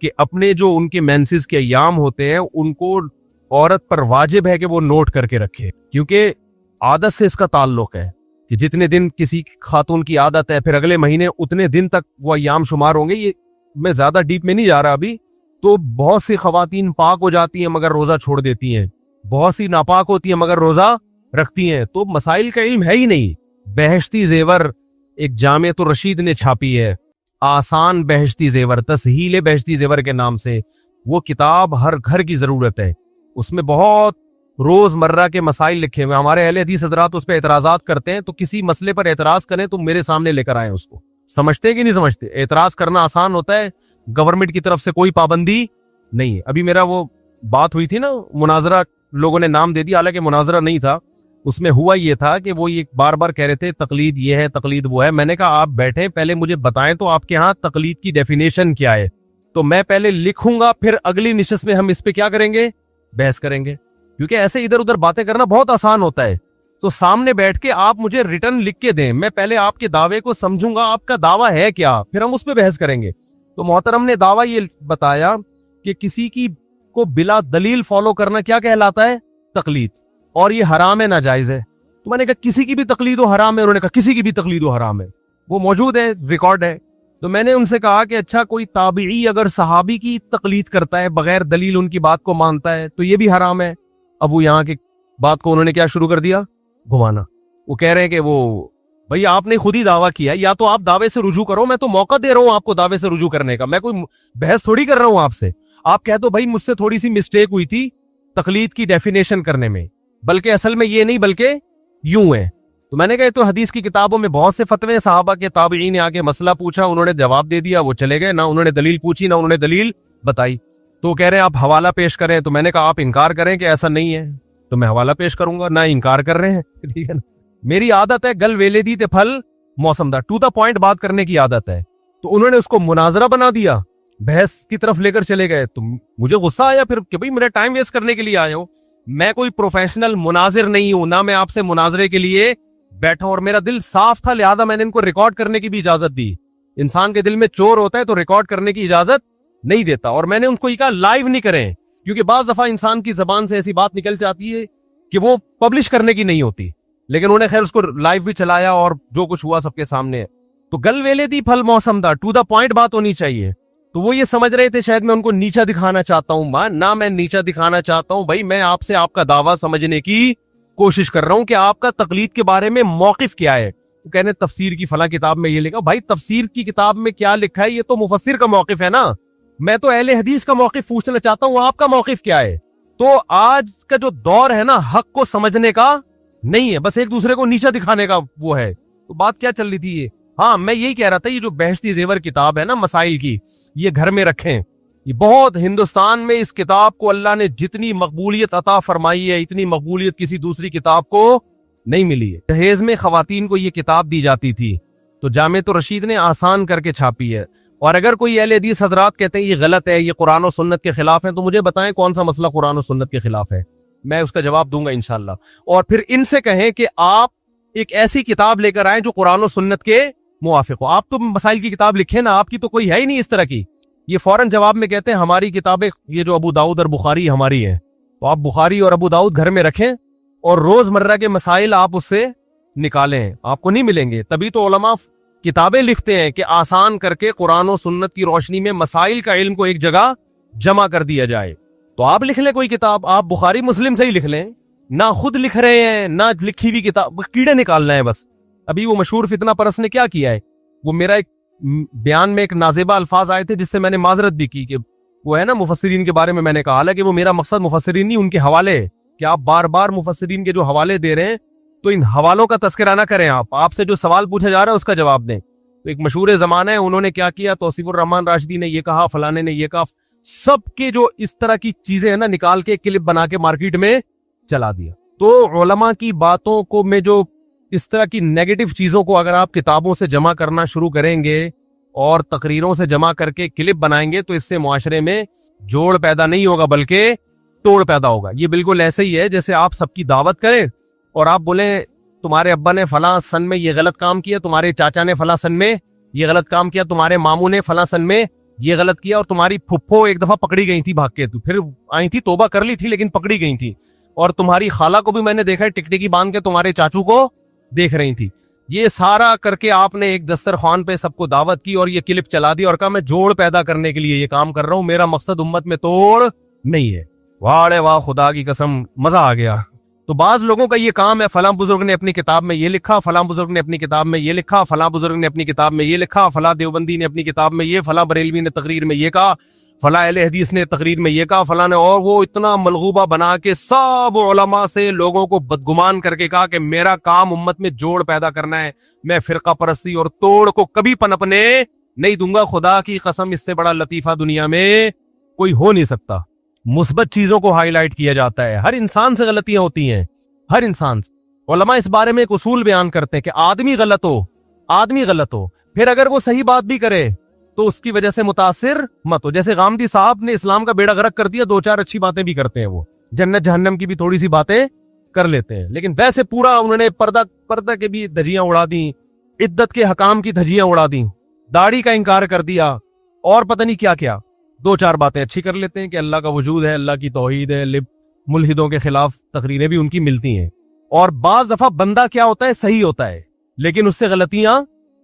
کہ اپنے جو ان کے مینسز کے ایام ہوتے ہیں ان کو عورت پر واجب ہے کہ وہ نوٹ کر کے رکھے, کیونکہ عادت سے اس کا تعلق ہے کہ جتنے دن کسی خاتون کی عادت ہے پھر اگلے مہینے اتنے دن تک وہ ایام شمار ہوں گے. یہ میں زیادہ ڈیپ میں نہیں جا رہا ابھی. تو بہت سی خواتین پاک ہو جاتی ہیں مگر روزہ چھوڑ دیتی ہیں, بہت سی ناپاک ہوتی ہیں مگر روزہ رکھتی ہیں. تو مسائل کا علم ہے ہی نہیں. بہشتی زیور ایک جامعۃ الرشید نے چھاپی ہے, آسان بہشتی زیور, تسہیل بہشتی زیور کے نام سے. وہ کتاب ہر گھر کی ضرورت ہے. اس میں بہت روز مرہ کے مسائل لکھے ہوئے. ہمارے اہل حدیث حضرات اس پہ اعتراضات کرتے ہیں, تو کسی مسئلے پر اعتراض کریں تو میرے سامنے لے کر آئیں اس کو. سمجھتے کہ نہیں سمجھتے؟ اعتراض کرنا آسان ہوتا ہے, گورنمنٹ کی طرف سے کوئی پابندی نہیں ہے. ابھی میرا وہ بات ہوئی تھی نا, مناظرہ لوگوں نے نام دے دیا, حالانکہ مناظرہ نہیں تھا. اس میں ہوا یہ تھا کہ وہ یہ بار بار کہہ رہے تھے تقلید یہ ہے تقلید وہ ہے. میں نے کہا آپ بیٹھیں پہلے مجھے بتائیں تو آپ کے ہاں تقلید کی ڈیفینیشن کیا ہے, تو میں پہلے لکھوں گا, پھر اگلی نشست میں ہم اس پہ کیا کریں گے, بحث کریں گے. کیونکہ ایسے ادھر ادھر باتیں کرنا بہت آسان ہوتا ہے. تو سامنے بیٹھ کے آپ مجھے ریٹرن لکھ کے دیں, میں پہلے آپ کے دعوے کو سمجھوں گا, آپ کا دعویٰ ہے کیا, پھر ہم اس پہ بحث کریں گے. تو محترم نے دعویٰ یہ بتایا کہ کسی کی کو بلا دلیل فالو کرنا کیا کہلاتا ہے, تقلید, اور یہ حرام ہے, ناجائز ہے. تو میں نے کہا کسی کی بھی تقلید و حرام ہے؟ انہوں نے کہا کسی کی بھی تقلید و حرام ہے, وہ موجود ہے, ریکارڈ ہے. تو میں نے ان سے کہا کہ اچھا کوئی تابعی اگر صحابی کی تقلید کرتا ہے, بغیر دلیل ان کی بات کو مانتا ہے, تو یہ بھی حرام ہے. اب وہ یہاں کی بات کو انہوں نے کیا شروع کر دیا, گھمانا. وہ کہہ رہے ہیں کہ وہ بھئی آپ نے خود ہی دعویٰ کیا, یا تو آپ دعوے سے رجوع کرو, میں تو موقع دے رہا ہوں آپ کو دعوے سے رجوع کرنے کا, میں کوئی بحث تھوڑی کر رہا ہوں آپ سے. آپ کہہ دو بھائی مجھ سے تھوڑی سی مسٹیک ہوئی تھی تقلید کی ڈیفینیشن کرنے میں, بلکہ اصل میں یہ نہیں بلکہ یوں ہے. تو میں نے کہا تو حدیث کی کتابوں میں بہت سے فتوے صحابہ کے تابعین نے آ کے مسئلہ پوچھا, انہوں نے جواب دے دیا, وہ چلے گئے, نہ انہوں نے دلیل پوچھی نہ انہوں نے دلیل بتائی. تو کہہ رہے ہیں آپ حوالہ پیش کریں. تو میں نے کہا آپ انکار کریں کہ ایسا نہیں ہے تو میں حوالہ پیش کروں گا, نہ انکار کر رہے ہیں, ٹھیک ہے نا. میری عادت ہے گل ویلے دی تے پھل موسم دا, ٹو دا پوائنٹ بات کرنے کی عادت ہے. تو انہوں نے اس کو مناظرہ بنا دیا, بحث کی طرف لے کر چلے گئے. تو مجھے غصہ آیا پھر کہ بھئی میرا ٹائم ویسٹ کرنے کے لیے آئے ہو, میں کوئی پروفیشنل مناظر نہیں ہوں, نہ میں آپ سے مناظرے کے لیے بیٹھا ہوں, اور میرا دل صاف تھا, لہذا میں نے ان کو ریکارڈ کرنے کی بھی اجازت دی. انسان کے دل میں چور ہوتا ہے تو ریکارڈ کرنے کی اجازت نہیں دیتا, اور میں نے ان کو یہ کہا لائیو نہیں کریں, کیونکہ بعض دفعہ انسان کی زبان سے ایسی بات نکل جاتی ہے کہ وہ پبلش کرنے کی نہیں ہوتی. لیکن انہوں نے خیر اس کو لائیو بھی چلایا, اور جو کچھ ہوا سب کے سامنے ہے. تو گل ویلے دی پھل موسم دا, ٹو دا پوائنٹ بات ہونی چاہیے. تو وہ یہ سمجھ رہے تھے شاید میں ان کو نیچا دکھانا چاہتا ہوں. نہ میں نیچا دکھانا چاہتا ہوں بھائی, میں آپ سے آپ کا دعویٰ سمجھنے کی کوشش کر رہا ہوں کہ آپ کا تقلید کے بارے میں موقف کیا ہے. وہ کہنے تفسیر کی فلاں کتاب میں یہ لکھا. بھائی تفسیر کی کتاب میں کیا لکھا ہے یہ تو مفسر کا موقف ہے نا, میں تو اہل حدیث کا موقف پوچھنا چاہتا ہوں, آپ کا موقف کیا ہے. تو آج کا جو دور ہے نا حق کو سمجھنے کا نہیں ہے, بس ایک دوسرے کو نیچا دکھانے کا وہ ہے. تو بات کیا چل رہی تھی یہ, ہاں میں یہی کہہ رہا تھا یہ جو بہشتی زیور کتاب ہے نا مسائل کی, یہ گھر میں رکھیں. یہ بہت ہندوستان میں اس کتاب کو اللہ نے جتنی مقبولیت عطا فرمائی ہے, اتنی مقبولیت کسی دوسری کتاب کو نہیں ملی ہے. جہیز میں خواتین کو یہ کتاب دی جاتی تھی, تو جامع رشید نے آسان کر کے چھاپی ہے. اور اگر کوئی اہل حدیث حضرات کہتے ہیں یہ غلط ہے, یہ قرآن و سنت کے خلاف ہے, تو مجھے بتائیں کون سا مسئلہ قرآن و سنت کے خلاف ہے, میں اس کا جواب دوں گا انشاءاللہ. اور پھر ان سے کہیں کہ آپ ایک ایسی کتاب لے کر آئیں جو قرآن و سنت کے موافق ہو. آپ تو مسائل کی کتاب لکھیں نا, آپ کی تو کوئی ہے ہی نہیں اس طرح کی. یہ فوراً جواب میں کہتے ہیں ہماری کتابیں یہ جو ابو داؤد اور بخاری ہماری ہیں. تو آپ بخاری اور ابو داؤد گھر میں رکھیں, اور روز مرہ کے مسائل آپ اس سے نکالیں, آپ کو نہیں ملیں گے. تبھی تو علماء کتابیں لکھتے ہیں کہ آسان کر کے قرآن و سنت کی روشنی میں مسائل کا علم کو ایک جگہ جمع کر دیا جائے. تو آپ لکھ لیں کوئی کتاب, آپ بخاری مسلم سے ہی لکھ لیں, نہ خود لکھ رہے ہیں نہ لکھی ہوئی کتاب, کیڑے نکالنا ہے بس. ابھی وہ مشہور فتنہ پرست نے کیا کیا ہے, وہ میرا ایک بیان میں ایک نازیبہ الفاظ آئے تھے جس سے میں نے معذرت بھی کی کہ وہ ہے نا مفسرین کے بارے میں نے کہا, حالانکہ وہ میرا مقصد مفسرین نہیں ان کے حوالے, کہ آپ بار بار مفسرین کے جو حوالے دے رہے ہیں تو ان حوالوں کا تذکرہ نہ کریں, آپ سے جو سوال پوچھا جا رہا ہے اس کا جواب دیں. تو ایک مشہور زمانہ ہے, انہوں نے کیا کیا, توصیف الرحمان راشدی نے یہ کہا, فلانے نے یہ کہا, سب کے جو اس طرح کی چیزیں ہیں نا نکال کے کلپ بنا کے مارکیٹ میں چلا دیا. تو علماء کی باتوں کو میں جو اس طرح کی نیگیٹو چیزوں کو اگر آپ کتابوں سے جمع کرنا شروع کریں گے اور تقریروں سے جمع کر کے کلپ بنائیں گے, تو اس سے معاشرے میں جوڑ پیدا نہیں ہوگا بلکہ توڑ پیدا ہوگا. یہ بالکل ایسے ہی ہے جیسے آپ سب کی دعوت کریں اور آپ بولیں تمہارے ابا نے فلاں سن میں یہ غلط کام کیا, تمہارے چاچا نے فلاں سن میں یہ غلط کام کیا, تمہارے ماموں نے فلاں سن میں یہ غلط کیا, اور تمہاری پھپھو ایک دفعہ پکڑی گئی تھی بھاگ کے, تو پھر آئی تھی توبہ کر لی تھی لیکن پکڑی گئی تھی, اور تمہاری خالہ کو بھی میں نے دیکھا ہے ٹکٹکی باندھ کے تمہارے چاچو کو دیکھ رہی تھی. یہ سارا کر کے آپ نے ایک دسترخوان پہ سب کو دعوت کی اور یہ کلپ چلا دی اور کہا میں جوڑ پیدا کرنے کے لیے یہ کام کر رہا ہوں, میرا مقصد امت میں توڑ نہیں ہے. واہ واہ, خدا کی قسم مزہ آ گیا. تو بعض لوگوں کا یہ کام ہے, فلاں بزرگ نے اپنی کتاب میں یہ لکھا, فلاں بزرگ نے اپنی کتاب میں یہ لکھا, فلاں بزرگ نے اپنی کتاب میں یہ لکھا, فلاں دیوبندی نے اپنی کتاب میں یہ, فلاں بریلوی نے تقریر میں یہ کہا, فلاں اہل حدیث نے تقریر میں یہ کہا, فلاں نے, اور وہ اتنا ملغوبہ بنا کے سب علماء سے لوگوں کو بدگمان کر کے کہا کہ میرا کام امت میں جوڑ پیدا کرنا ہے, میں فرقہ پرستی اور توڑ کو کبھی پنپنے نہیں دوں گا. خدا کی قسم اس سے بڑا لطیفہ دنیا میں کوئی ہو نہیں سکتا. مثبت چیزوں کو ہائی لائٹ کیا جاتا ہے, ہر انسان سے غلطیاں ہوتی ہیں, ہر انسان سے. علماء اس بارے میں ایک اصول بیان کرتے ہیں کہ آدمی غلط ہو, پھر اگر وہ صحیح بات بھی کرے تو اس کی وجہ سے متاثر مت ہو. جیسے غامدی صاحب نے اسلام کا بیڑا غرق کر دیا, دو چار اچھی باتیں بھی کرتے ہیں, وہ جنت جہنم کی بھی تھوڑی سی باتیں کر لیتے ہیں، لیکن ویسے پورا انہوں نے پردہ کے بھی دھجیاں اڑا دی، عدت کے حکام کی دھجیاں اڑا دی، داڑھی کا انکار کر دیا، اور پتہ نہیں کیا کیا۔ دو چار باتیں اچھی کر لیتے ہیں کہ اللہ کا وجود ہے، اللہ کی توحید ہے، ملحدوں کے خلاف تقریریں بھی ان کی ملتی ہیں، اور بعض دفعہ بندہ کیا ہوتا ہے، صحیح ہوتا ہے لیکن اس سے غلطیاں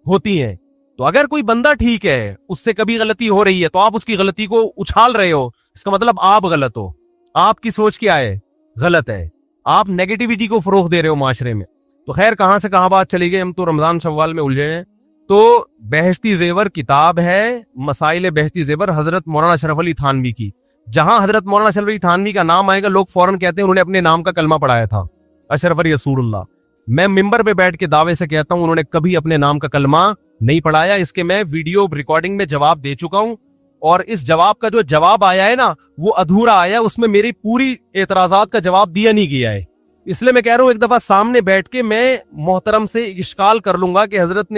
ہوتی ہیں۔ تو اگر کوئی بندہ ٹھیک ہے، اس سے کبھی غلطی ہو رہی ہے تو آپ اس کی غلطی کو اچھال رہے ہو، اس کا مطلب آپ غلط ہو، آپ کی سوچ کیا ہے، غلط ہے، آپ نیگیٹیوٹی کو فروغ دے رہے ہو معاشرے میں۔ تو خیر کہاں سے کہاں بات چلی گئی، ہم تو رمضان شوال میں الجھے ہیں۔ تو بہشتی زیور کتاب ہے، مسائل بہشتی زیور حضرت مولانا اشرف علی تھانوی کی۔ جہاں حضرت مولانا اشرف علی تھانوی کا نام آئے گا لوگ فوراً کہتے ہیں انہوں نے اپنے نام کا کلمہ پڑھایا تھا، اشرف علی رسول اللہ۔ میں ممبر پہ بیٹھ کے دعوے سے کہتا ہوں انہوں نے کبھی اپنے نام کا کلمہ نہیں پڑھایا، اس کے میں ویڈیو ریکارڈنگ میں جواب دے چکا ہوں، اور اس جواب کا جو جواب آیا ہے نا وہ ادھورا آیا، اس میں میری پوری اعتراضات کا جواب دیا نہیں گیا ہے۔ اس لیے میں کہہ رہا ہوں ایک دفعہ سامنے بیٹھ کے میں محترم سے اشکال کر لوں گا کہ حضرت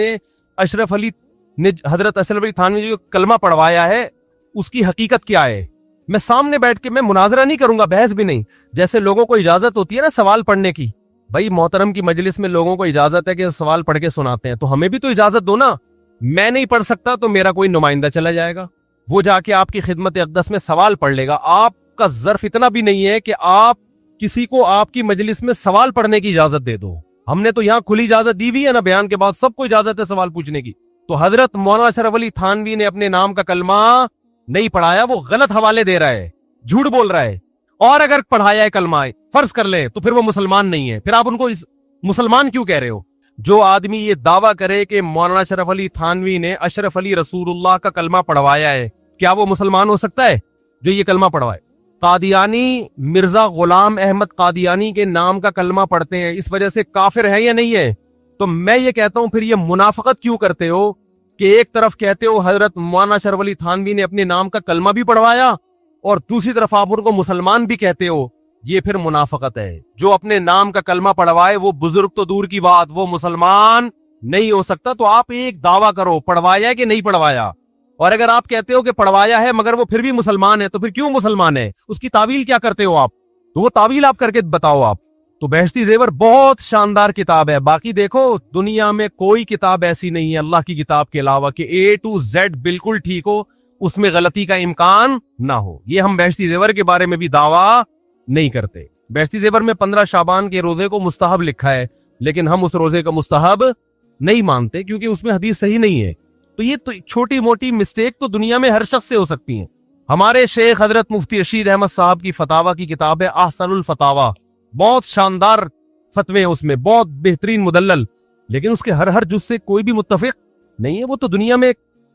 اشرف علی تھانوی جو کلمہ پڑھوایا ہے اس کی حقیقت کیا ہے۔ میں سامنے بیٹھ کے میں مناظرہ نہیں کروں گا، بحث بھی نہیں، جیسے لوگوں کو اجازت ہوتی ہے نا سوال پڑھنے کی۔ بھائی محترم کی مجلس میں لوگوں کو اجازت ہے کہ سوال پڑھ کے سناتے ہیں، تو ہمیں بھی تو اجازت دو نا۔ میں نہیں پڑھ سکتا تو میرا کوئی نمائندہ چلا جائے گا، وہ جا کے آپ کی خدمت اقدس میں سوال پڑھ لے گا۔ آپ کا ظرف اتنا بھی نہیں ہے کہ آپ کسی کو آپ کی مجلس میں سوال پڑھنے کی اجازت دے دو۔ ہم نے تو یہاں کھلی اجازت دی ہوئی ہے نا، بیان کے بعد سب کو اجازت ہے سوال پوچھنے کی۔ تو حضرت مولانا اشرف علی تھانوی نے اپنے نام کا کلمہ نہیں پڑھایا، وہ غلط حوالے دے رہا ہے، جھوٹ بول رہا ہے، اور اگر پڑھایا ہے کلمہ فرض کر لے تو پھر وہ مسلمان نہیں ہے، پھر آپ ان کو مسلمان کیوں کہہ رہے ہو؟ جو آدمی یہ دعویٰ کرے کہ مولانا اشرف علی تھانوی نے اشرف علی رسول اللہ کا کلمہ پڑھوایا ہے، کیا وہ مسلمان ہو سکتا ہے جو یہ کلمہ پڑھوائے؟ قادیانی مرزا غلام احمد قادیانی کے نام کا کلمہ پڑھتے ہیں، اس وجہ سے کافر ہے یا نہیں ہے؟ تو میں یہ کہتا ہوں پھر یہ منافقت کیوں کرتے ہو کہ ایک طرف کہتے ہو حضرت مولانا اشرف علی تھانوی نے اپنے نام کا کلمہ بھی پڑھوایا اور دوسری طرف آپ ان کو مسلمان بھی کہتے ہو؟ یہ پھر منافقت ہے۔ جو اپنے نام کا کلمہ پڑھوائے وہ بزرگ تو دور کی بات وہ مسلمان نہیں ہو سکتا۔ تو آپ ایک دعویٰ کرو پڑھوایا کہ نہیں پڑھوایا، اور اگر آپ کہتے ہو کہ پڑھوایا ہے مگر وہ پھر بھی مسلمان ہے تو پھر کیوں مسلمان ہے؟ اس کی تعویل کیا کرتے ہو آپ؟ تو وہ تعویل آپ کر کے بتاؤ آپ۔ تو بہشتی زیور بہت شاندار کتاب ہے، باقی دیکھو دنیا میں کوئی کتاب ایسی نہیں ہے اللہ کی کتاب کے علاوہ کہ A to Z بالکل ٹھیک ہو، اس میں غلطی کا امکان نہ ہو۔ یہ ہم بہشتی زیور کے بارے میں بھی دعویٰ نہیں کرتے۔ بہشتی زیور میں 15 شعبان کے روزے کو مستحب لکھا ہے، لیکن ہم اس روزے کا مستحب نہیں مانتے کیونکہ اس میں حدیث صحیح نہیں ہے۔ تو یہ تو چھوٹی موٹی مسٹیک تو دنیا میں ہر شخص سے ہو سکتی ہیں۔ ہمارے شیخ حضرت مفتی رشید احمد صاحب کی فتاوی کی کتاب ہے احسن الفتاوی، بہت شاندار فتوے ہیں اس میں، بہت بہترین مدلل، لیکن اس کے ہر جز سے کوئی بھی متفق نہیں ہے۔ وہ تو دنیا میں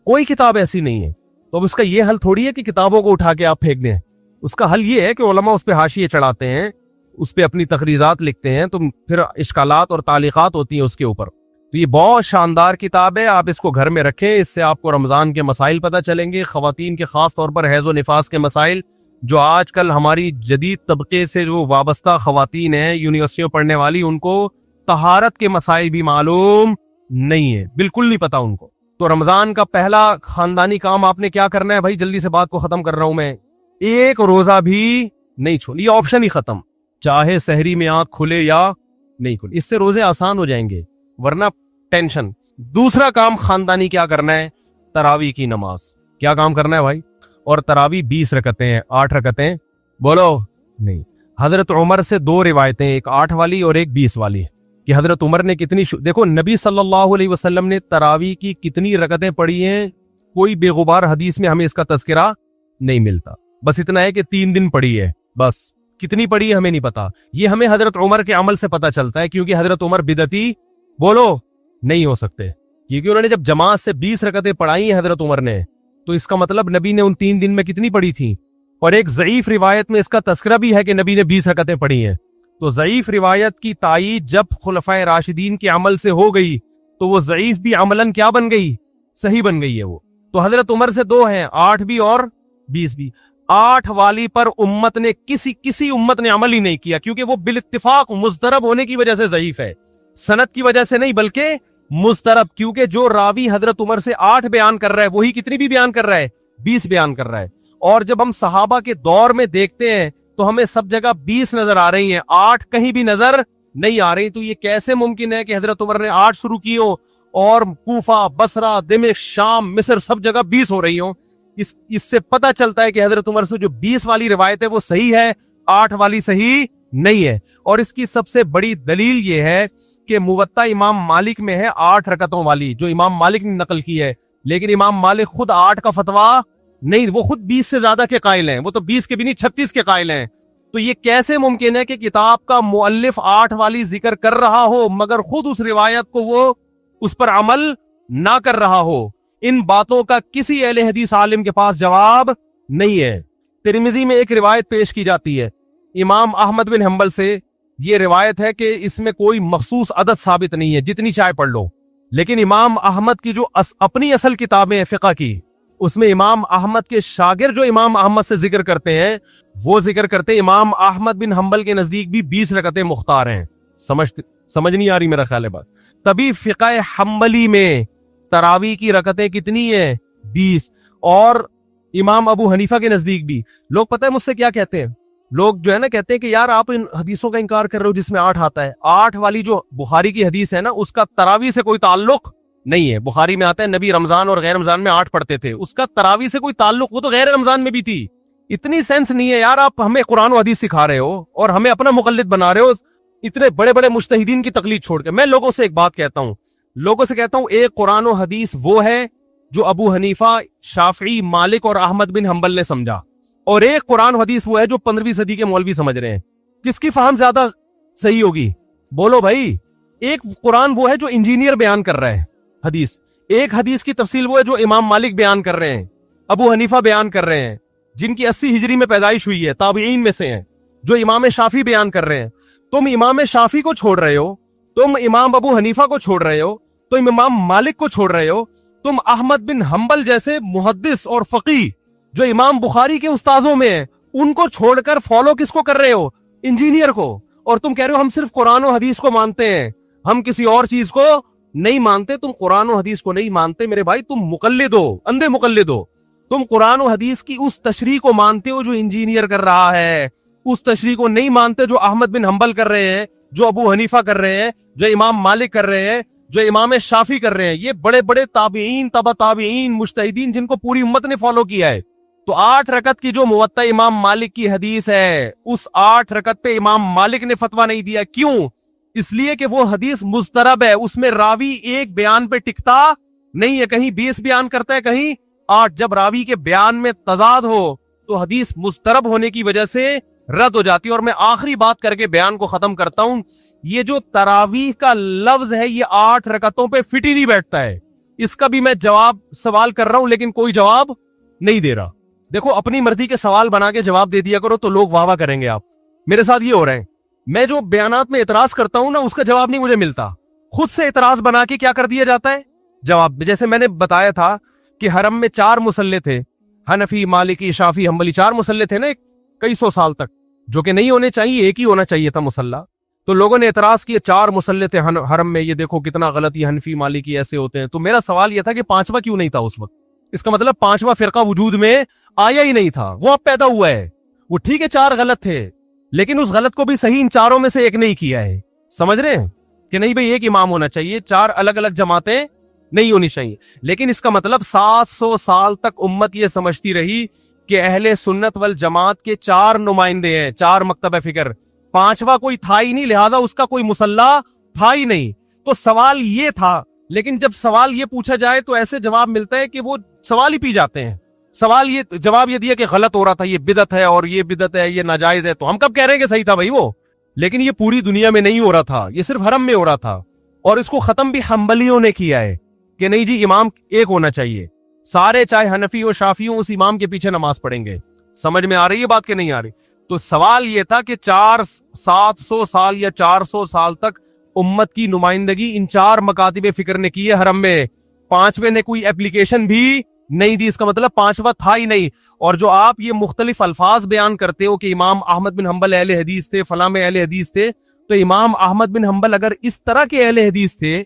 کوئی کتاب ایسی نہیں ہے۔ تو اب اس کا یہ حل تھوڑی ہے کہ کتابوں کو اٹھا کے آپ پھینک دیں، اس کا حل یہ ہے کہ علماء اس پہ حاشیے چڑھاتے ہیں، اس پہ اپنی تقریرات لکھتے ہیں، تو پھر اشکالات اور تعلیقات ہوتی ہیں اس کے اوپر۔ تو یہ بہت شاندار کتاب ہے، آپ اس کو گھر میں رکھیں، اس سے آپ کو رمضان کے مسائل پتہ چلیں گے، خواتین کے خاص طور پر حیض و نفاس کے مسائل، جو آج کل ہماری جدید طبقے سے جو وابستہ خواتین ہیں یونیورسٹیوں پڑھنے والی، ان کو طہارت کے مسائل بھی معلوم نہیں ہے، بالکل نہیں پتا ان کو۔ تو رمضان کا پہلا خاندانی کام آپ نے کیا کرنا ہے بھائی؟ جلدی سے بات کو ختم کر رہا ہوں میں، ایک روزہ بھی نہیں چھوڑ، یہ آپشن ہی ختم، چاہے سحری میں آنکھ کھلے یا نہیں کھلے، اس سے روزے آسان ہو جائیں گے، ورنہ ٹینشن۔ دوسرا کام خاندانی کیا کرنا ہے؟ تراویح کی نماز۔ کیا کام کرنا ہے بھائی؟ اور تراویح 20 رکعتیں ہیں، 8 رکعتیں بولو نہیں۔ حضرت عمر سے 2 روایتیں، ایک 8 والی اور ایک 20 والی، کہ حضرت عمر نے کتنی دیکھو نبی صلی اللہ علیہ وسلم نے تراویح کی کتنی رکعتیں پڑھی ہیں، کوئی بے غبار حدیث میں ہمیں اس کا تذکرہ نہیں ملتا، بس اتنا ہے کہ 3 دن پڑھی ہے، بس کتنی پڑھی ہے ہمیں نہیں پتا۔ یہ ہمیں حضرت عمر کے عمل سے پتا چلتا ہے، کیونکہ حضرت عمر بدعتی بولو نہیں ہو سکتے، کیونکہ انہوں نے جب جماعت سے 20 رکعتیں پڑھائی ہیں حضرت عمر نے، تو اس کا مطلب نبی نے ان 3 دن میں کتنی پڑھی تھی۔ اور ایک ضعیف روایت میں اس کا تذکرہ بھی ہے کہ نبی نے 20 رکعتیں پڑھی ہیں۔ تو ضعیف روایت کی تائید جب خلفائے راشدین کے عمل سے ہو گئی تو وہ ضعیف بھی عملاً کیا بن گئی؟ صحیح بن گئی ہے وہ۔ تو حضرت عمر سے 2 ہیں، 8 بھی اور 20 بھی۔ 8 والی پر امت نے کسی امت نے عمل ہی نہیں کیا، کیونکہ وہ بالاتفاق مضطرب ہونے کی وجہ سے ضعیف ہے، سند کی وجہ سے نہیں بلکہ مضطرب، کیونکہ جو راوی حضرت عمر سے 8 بیان کر رہا ہے وہی کتنی بھی بیان کر رہا ہے؟ 20 بیان کر رہا ہے۔ اور جب ہم صحابہ کے دور میں دیکھتے ہیں تو ہمیں سب جگہ 20 نظر آ رہی ہیں, 8 کہیں بھی نظر نہیں آ رہی. تو یہ کیسے ممکن ہے کہ حضرت عمر نے 8 شروع کی ہو اور کوفہ, بصرہ, دمشق, شام, مصر سب جگہ 20 ہو رہی ہوں؟ اس سے پتہ چلتا ہے کہ حضرت عمر سے جو 20 والی روایت ہے وہ صحیح ہے, 8 والی صحیح نہیں ہے. اور اس کی سب سے بڑی دلیل یہ ہے کہ موطا امام مالک میں ہے 8 رکعتوں والی, جو امام مالک نے نقل کی ہے, لیکن امام مالک خود 8 کا فتویٰ نہیں, وہ خود 20 سے زیادہ کے قائل ہیں, وہ تو 20 کے بھی نہیں 36 کے قائل ہیں. تو یہ کیسے ممکن ہے کہ کتاب کا مؤلف 8 والی ذکر کر رہا ہو مگر خود اس روایت کو وہ اس پر عمل نہ کر رہا ہو؟ ان باتوں کا کسی اہل حدیث عالم کے پاس جواب نہیں ہے. ترمذی میں ایک روایت پیش کی جاتی ہے امام احمد بن حنبل سے, یہ روایت ہے کہ اس میں کوئی مخصوص عدد ثابت نہیں ہے, جتنی چاہے پڑھ لو, لیکن امام احمد کی جو اپنی اصل کتابیں ہیں فقہ کی, اس میں امام احمد کے شاگرد جو امام احمد سے ذکر کرتے ہیں وہ ذکر کرتے ہیں امام احمد بن حنبل کے نزدیک بھی 20 رکعتیں مختار ہیں. سمجھ نہیں آ رہی میرا خیال ہے بات؟ تبھی فقہ حنبلی میں تراویح کی رکعتیں کتنی ہیں؟ 20. اور امام ابو حنیفہ کے نزدیک بھی. لوگ پتہ ہے مجھ سے کیا کہتے ہیں؟ لوگ جو ہے نا کہتے ہیں کہ یار آپ ان حدیثوں کا انکار کر رہے ہو جس میں 8 آتا ہے. 8 والی جو بخاری کی حدیث ہے نا اس کا تراویح سے کوئی تعلق نہیں ہے. بخاری میں آتا ہے نبی رمضان اور غیر رمضان میں 8 پڑھتے تھے, اس کا تراویح سے کوئی تعلق, وہ تو غیر رمضان میں بھی تھی. اتنی سینس نہیں ہے یار, آپ ہمیں قرآن و حدیث سکھا رہے ہو اور ہمیں اپنا مقلد بنا رہے ہو اتنے بڑے بڑے مجتہدین کی تقلید چھوڑ کے. میں لوگوں سے ایک بات کہتا ہوں, ایک قرآن و حدیث وہ ہے جو ابو حنیفہ, شافعی, مالک اور احمد بن حنبل نے سمجھا, اور ایک قرآن و حدیث وہ ہے جو 15ویں صدی کے مولوی سمجھ رہے ہیں. کس کی فہم زیادہ صحیح ہوگی بولو بھائی؟ ایک قرآن وہ ہے جو انجینئر بیان کر رہے ہیں حدیث, ایک حدیث کی تفصیل وہ ہے جو امام مالک بیان کر رہے ہیں, ابو حنیفہ بیان کر رہے ہیں جن کی 80 ہجری میں پیدائش ہوئی ہے, تابعین میں سے ہیں, جو امام شافعی بیان کر رہے ہیں. تم امام شافعی کو چھوڑ رہے ہو, تم امام ابو حنیفہ کو چھوڑ رہے ہو, تم امام مالک کو چھوڑ رہے ہو, تم احمد بن حنبل جیسے محدث اور فقیہ جو امام بخاری کے استاذوں میں ہیں ان کو چھوڑ کر فالو کس کو کر رہے ہو؟ انجینئر کو. اور تم کہہ رہے ہو ہم صرف قرآن و حدیث کو مانتے ہیں, ہم کسی اور چیز کو نہیں مانتے. تم قرآن و حدیث کو نہیں مانتے میرے بھائی, تم مقلد ہو, اندھے مقلد ہو. تم قرآن و حدیث کی اس تشریح کو مانتے ہو جو انجینئر کر رہا ہے, اس تشریح کو نہیں مانتے جو احمد بن حنبل کر رہے ہیں, جو ابو حنیفہ کر رہے ہیں, جو امام مالک کر رہے ہیں, جو امام شافعی کر رہے ہیں. یہ بڑے بڑے تابعین, تبع تابعین, مجتہدین جن کو پوری امت نے فالو کیا ہے. تو 8 رکعت کی جو موطا امام مالک کی حدیث ہے, اس 8 رکعت پہ امام مالک نے فتویٰ نہیں دیا. کیوں؟ اس لیے کہ وہ حدیث مضطرب ہے, اس میں راوی ایک بیان پہ ٹکتا نہیں ہے, کہیں 20 بیان کرتا ہے, کہیں 8. جب راوی کے بیان میں تضاد ہو تو حدیث مضطرب ہونے کی وجہ سے رد ہو جاتی ہے. اور میں آخری بات کر کے بیان کو ختم کرتا ہوں, یہ جو تراویح کا لفظ ہے یہ 8 رکعتوں پہ فٹ ہی نہیں بیٹھتا ہے. اس کا بھی میں جواب سوال کر رہا ہوں لیکن کوئی جواب نہیں دے رہا. دیکھو اپنی مرضی کے سوال بنا کے جواب دے دیا کرو تو لوگ واہ واہ کریں گے. آپ میرے ساتھ یہ ہو رہے ہیں, میں جو بیانات میں اعتراض کرتا ہوں نا اس کا جواب نہیں مجھے ملتا, خود سے اعتراض بنا کے کیا کر دیا جاتا ہے جواب. جیسے میں نے بتایا تھا کہ حرم میں 4 مصلے تھے, حنفی, مالکی, شافعی, حنبلی, 4 مصلے تھے نا کئی سو سال تک, جو کہ نہیں ہونے چاہیے, ایک ہی ہونا چاہیے تھا مصلہ. تو لوگوں نے اعتراض کیا 4 مصلے تھے حرم میں, یہ دیکھو کتنا غلط, یہ حنفی مالکی ایسے ہوتے ہیں. تو میرا سوال یہ تھا کہ 5واں کیوں نہیں تھا اس وقت؟ اس کا مطلب 5واں فرقہ وجود میں آیا ہی نہیں تھا, وہ اب پیدا ہوا ہے. وہ ٹھیک ہے 4 غلط تھے لیکن اس غلط کو بھی صحیح ان 4 میں سے ایک نہیں کیا ہے. سمجھ رہے ہیں کہ نہیں بھئی ایک امام ہونا چاہیے, 4 الگ الگ جماعتیں نہیں ہونی چاہیے. لیکن اس کا مطلب 700 سال تک امت یہ سمجھتی رہی کہ اہل سنت والجماعت کے 4 نمائندے ہیں, 4 مکتب فکر, 5واں کوئی تھا ہی نہیں, لہذا اس کا کوئی مصلہ تھا ہی نہیں. تو سوال یہ تھا, لیکن جب سوال یہ پوچھا جائے تو ایسے جواب ملتا ہے کہ وہ سوال ہی پی جاتے ہیں. جواب یہ دیا کہ غلط ہو رہا تھا, یہ بدعت ہے, اور یہ بدعت ہے, یہ ناجائز ہے. تو ہم کب کہہ رہے ہیں کہ صحیح تھا بھائی وہ؟ لیکن یہ پوری دنیا میں نہیں ہو رہا تھا, یہ صرف حرم میں ہو رہا تھا. اور اس کو ختم بھی حنبلیوں نے کیا ہے کہ نہیں جی امام ایک ہونا چاہیے, سارے چاہے حنفی ہو شافعی ہو اس امام کے پیچھے نماز پڑھیں گے. سمجھ میں آ رہی ہے بات کہ نہیں آ رہی؟ تو سوال یہ تھا کہ 700 سال یا 400 سال تک امت کی نمائندگی ان 4 مکاتب فکر نے کی ہے حرم میں, 5ویں نے کوئی اپلیکیشن بھی نہیں دی. اس کا مطلب 5واں تھا ہی نہیں. اور جو آپ یہ مختلف الفاظ بیان کرتے ہو کہ امام احمد بن حنبل اہل حدیث تھے, فلاں میں اہل حدیث تھے, تو امام احمد بن حنبل اگر اس طرح کے اہل حدیث تھے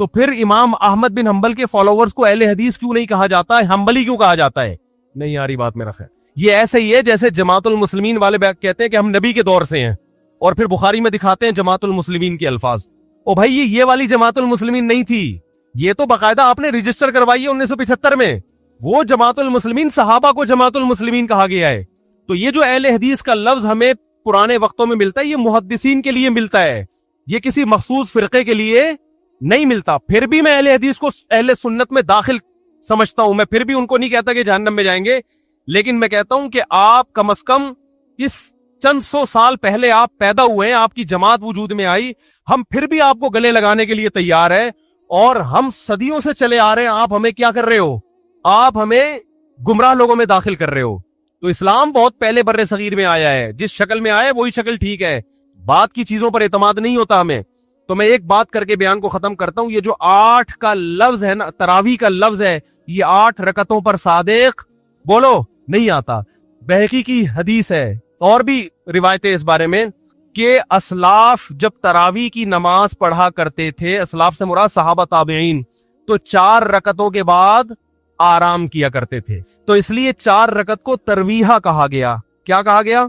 تو پھر امام احمد بن حنبل کے فالوورز کو اہل حدیث کیوں نہیں کہا جاتا ہے, حنبلی کیوں کہا جاتا ہے؟ نہیں آ رہی بات میرا خیر. یہ ایسے ہی ہے جیسے جماعت المسلمین والے کہتے ہیں کہ ہم نبی کے دور سے ہیں، اور پھر بخاری میں دکھاتے ہیں جماعت المسلمین کے الفاظ. او بھائی یہ والی جماعت المسلمین نہیں تھی، یہ تو باقاعدہ آپ نے رجسٹر کروائی ہے 1975 میں. وہ جماعت المسلمین صحابہ کو جماعت المسلمین کہا گیا ہے. تو یہ جو اہل حدیث کا لفظ ہمیں پرانے وقتوں میں ملتا ہے، یہ محدثین کے لیے ملتا ہے، یہ کسی مخصوص فرقے کے لیے نہیں ملتا. پھر بھی میں اہل حدیث کو اہل سنت میں داخل سمجھتا ہوں، میں پھر بھی ان کو نہیں کہتا کہ جہنم میں جائیں گے، لیکن میں کہتا ہوں کہ آپ کم از کم اس چند سو سال پہلے آپ پیدا ہوئے ہیں، آپ کی جماعت وجود میں آئی، ہم پھر بھی آپ کو گلے لگانے کے لیے تیار ہیں، اور ہم صدیوں سے چلے آ رہے ہیں. آپ ہمیں کیا کر رہے ہو؟ آپ ہمیں گمراہ لوگوں میں داخل کر رہے ہو. تو اسلام بہت پہلے بر صغیر میں آیا ہے، جس شکل میں آیا ہے وہی شکل ٹھیک ہے، بات کی چیزوں پر اعتماد نہیں ہوتا ہمیں. تو میں ایک بات کر کے بیان کو ختم کرتا ہوں. یہ جو 8 کا لفظ ہے نا، تراویح کا لفظ ہے، یہ 8 رکعتوں پر صادق بولو نہیں آتا. بہقی کی حدیث ہے، اور بھی روایتیں اس بارے میں، کہ اسلاف جب تراویح کی نماز پڑھا کرتے تھے، اسلاف سے مراد صحابہ تابعین، تو 4 رکعتوں کے بعد آرام کیا کرتے تھے. تو اس لیے 4 رکعت کو ترویحہ کہا گیا. کیا کہا گیا؟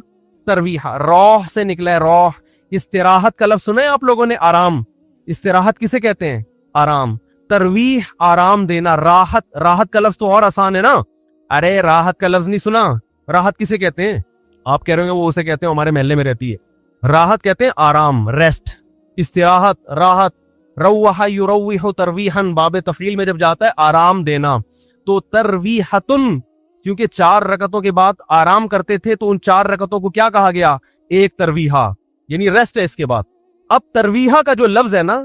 ترویحہ. روح سے نکلا ہے، روح. استراحت کا لفظ سنا ہے آپ لوگوں نے؟ آرام. استراحت کسے کہتے ہیں؟ آرام. ترویح آرام دینا. راحت، راحت کا لفظ تو اور آسان ہے نا. ارے راحت کا لفظ نہیں سنا؟ راحت کسے کہتے ہیں؟ آپ کہہ رہے ہوں وہ اسے کہتے ہیں ہمارے محلے میں رہتی ہے. راحت کہتے ہیں آرام، ریسٹ. استراحت، راحت. روح یروح ترویحا، باب تفعیل میں جب جاتا ہے آرام دینا. تو ترویحتن، کیونکہ 4 رکعتوں کے بعد آرام کرتے تھے، تو ان 4 رکعتوں کو کیا کہا گیا؟ ایک ترویحہ، یعنی ریسٹ ہے اس کے بعد. اب ترویحہ کا جو لفظ ہے نا،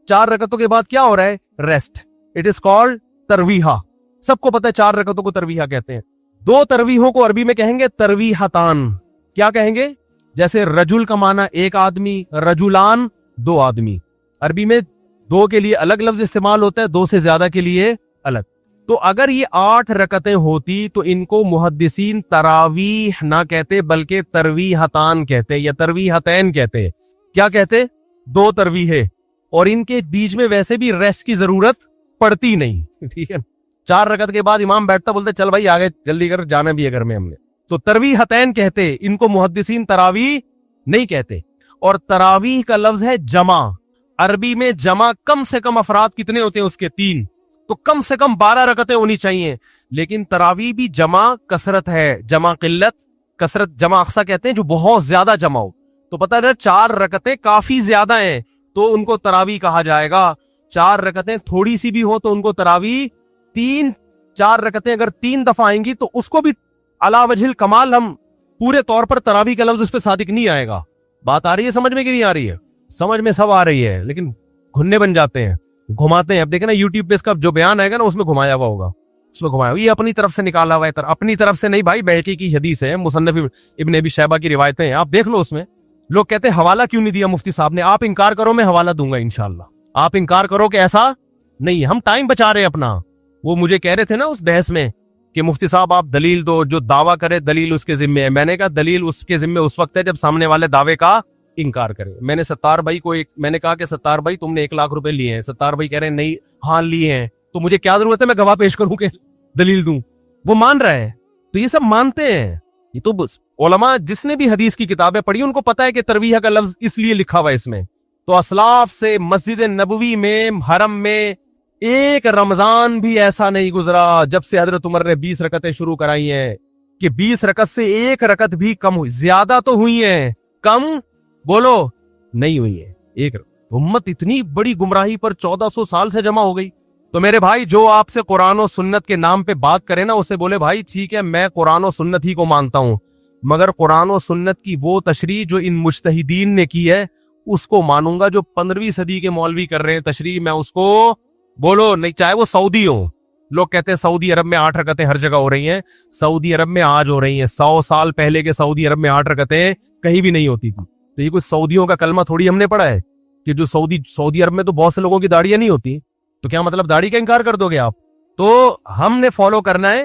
4 رکعتوں کے بعد کیا ہو رہا ہے؟ ریسٹ. اٹ از کالڈ ترویحہ. سب کو پتہ ہے 4 رکعتوں کو ترویحہ کہتے ہیں. 2 ترویحوں کو عربی میں کہیں گے ترویحتان. کیا کہیں گے؟ جیسے رجل کا معنی ایک آدمی، رجلان 2 آدمی. عربی میں 2 کے لیے الگ لفظ استعمال ہوتا ہے، 2 سے زیادہ کے لیے الگ. تو اگر یہ 8 رکعتیں ہوتی تو ان کو محدثین تراویح نہ کہتے بلکہ ترویحتان کہتے یا ترویحتین کہتے. کیا کہتے؟ 2 ترویحیں، اور ان کے بیچ میں ویسے بھی ریسٹ کی ضرورت پڑتی نہیں. ٹھیک ہے، 4 رکعت کے بعد امام بیٹھتا بولتے چل بھائی آگے جلدی کر، جانا بھی ہے گھر میں ہم نے. تو ترویحتین کہتے، ان کو محدثین تراویح نہیں کہتے. اور تراویح کا لفظ ہے جمع. عربی میں جمع کم سے کم افراد کتنے ہوتے ہیں اس کے؟ 3. تو کم سے کم 12 رکعتیں ہونی چاہیے. لیکن تراویح بھی جمع کثرت ہے، جمع قلت، کثرت جمع اقصا کہتے ہیں جو بہت زیادہ جمع ہو. تو پتہ ہے 4 رکعتیں کافی زیادہ ہیں تو ان کو تراویح کہا جائے گا. 4 رکعتیں تھوڑی سی بھی ہو تو ان کو تراویح. 4 رکعتیں اگر 3 دفعہ آئیں گی تو اس کو بھی علی وجہ الکمال ہم پورے طور پر تراویح کا لفظ اس پہ صادق نہیں آئے گا. بات آ رہی ہے سمجھ میں کہ نہیں آ رہی ہے؟ سمجھ میں سب آ رہی ہے، لیکن گھننے بن جاتے ہیں، گھماتے ہیں. اب دیکھیں نا یوٹیوب پہ اس کا جو بیان آئے گا نا، اس میں گھمایا ہوا ہوگا، اس میں گھمایا ہوا. یہ اپنی طرف سے نکالا ہوا ہے، اپنی طرف سے نہیں بھائی. بیہقی کی حدیث ہے، مصنف ابن ابی شیبہ کی روایتیں ہیں، آپ دیکھ لو. اس میں لوگ کہتے ہیں حوالہ کیوں نہیں دیا مفتی صاحب نے. آپ انکار کرو، میں حوالہ دوں گا انشاءاللہ. آپ انکار کرو کہ ایسا نہیں، ہم ٹائم بچا رہے اپنا. وہ مجھے کہہ رہے تھے نا اس بحث میں کہ مفتی صاحب آپ دلیل دو، جو دعویٰ کرے دلیل اس کے ذمے ہے. میں نے کہا دلیل اس کے ذمے اس وقت ہے جب سامنے والے دعوے کا انکار کرے. میں نے ستار بھائی کو میں نے کہا کہ ستار بھائی تم نے 1 لاکھ روپے لیے ہیں. ستار بھائی کہہ رہے ہیں نہیں، ہاں لیے ہیں. تو مجھے کیا ضرورت ہے میں گواہ پیش کروں کہ دلیل دوں؟ وہ مان رہا ہے. تو یہ سب مانتے ہیں. یہ تو بس علماء جس نے بھی حدیث کی کتابیں پڑھی ان کو پتا ہے کہ ترویحہ کا لفظ اس لیے لکھا ہوا ہے اس میں. تو اسلاف سے مسجد نبوی میں، حرم میں، ایک رمضان بھی ایسا نہیں گزرا جب سے حضرت عمر نے 20 رکعتیں شروع کرائی ہیں کہ 20 رکعت سے 1 رکعت بھی کم ہوئی. زیادہ تو ہوئی ہیں، کم بولو نہیں ہوئی ہے. ایک امت اتنی بڑی گمراہی پر 1400 سال سے جمع ہو گئی. تو میرے بھائی جو آپ سے قرآن و سنت کے نام پہ بات کرے نا، اسے بولے بھائی ٹھیک ہے میں قرآن و سنت ہی کو مانتا ہوں، مگر قرآن و سنت کی وہ تشریح جو ان مجتہدین نے کی ہے اس کو مانوں گا. جو 15ویں صدی کے مولوی کر رہے ہیں تشریح، میں اس کو بولو نہیں، چاہے وہ سعودی ہو. لوگ کہتے ہیں سعودی عرب میں 8 رکعتیں ہر جگہ ہو رہی ہیں. سعودی عرب میں آج ہو رہی ہیں. 100 سال پہلے کے سعودی عرب میں 8 رکعتیں کہیں بھی نہیں ہوتی تھی. تو یہ کوئی سعودیوں کا کلمہ تھوڑی ہم نے پڑھا ہے کہ جو سعودی عرب میں تو بہت سے لوگوں کی داڑیاں نہیں ہوتی. تو کیا مطلب داڑھی کا انکار کر دو گے آپ؟ تو ہم نے فالو کرنا ہے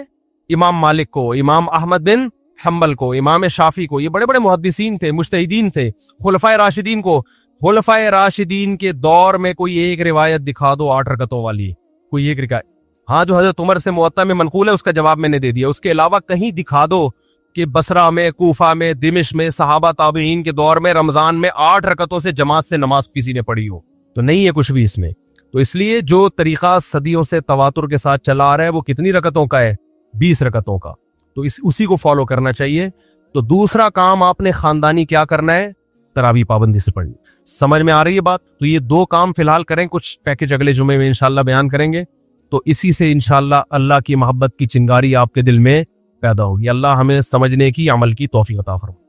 امام مالک کو، امام احمد بن حنبل کو، امام شافعی کو. یہ بڑے بڑے محدثین تھے، مجتہدین تھے. خلفائے راشدین کو، خلفائے راشدین کے دور میں کوئی ایک روایت دکھا دو 8 رکعتوں والی، کوئی ایک روایت. ہاں جو حضرت عمر سے موطا میں منقول ہے اس کا جواب میں نے دے دیا. اس کے علاوہ کہیں دکھا دو کہ بصرہ میں، کوفہ میں، دمشق میں صحابہ تابعین کے دور میں رمضان میں 8 رکعتوں سے جماعت سے نماز کسی نے پڑھی ہو، تو نہیں ہے کچھ بھی اس میں۔ تو اس لیے جو طریقہ صدیوں سے تواتر کے ساتھ چلا آ رہا ہے وہ کتنی رکعتوں کا ہے؟ 20 رکعتوں کا، تو اسی کو فالو کرنا چاہیے۔ تو دوسرا کام آپ نے خاندانی کیا کرنا ہے؟ تراویح پابندی سے پڑھنی۔ سمجھ میں آ رہی ہے بات؟ تو یہ 2 کام فی الحال کریں، کچھ پیکج اگلے جمعے میں انشاءاللہ بیان کریں گے، تو اسی سے انشاءاللہ اللہ کی محبت کی چنگاری آپ کے دل میں پیدا ہوگی۔ اللہ ہمیں سمجھنے کی، عمل کی توفیق عطا فرمائے۔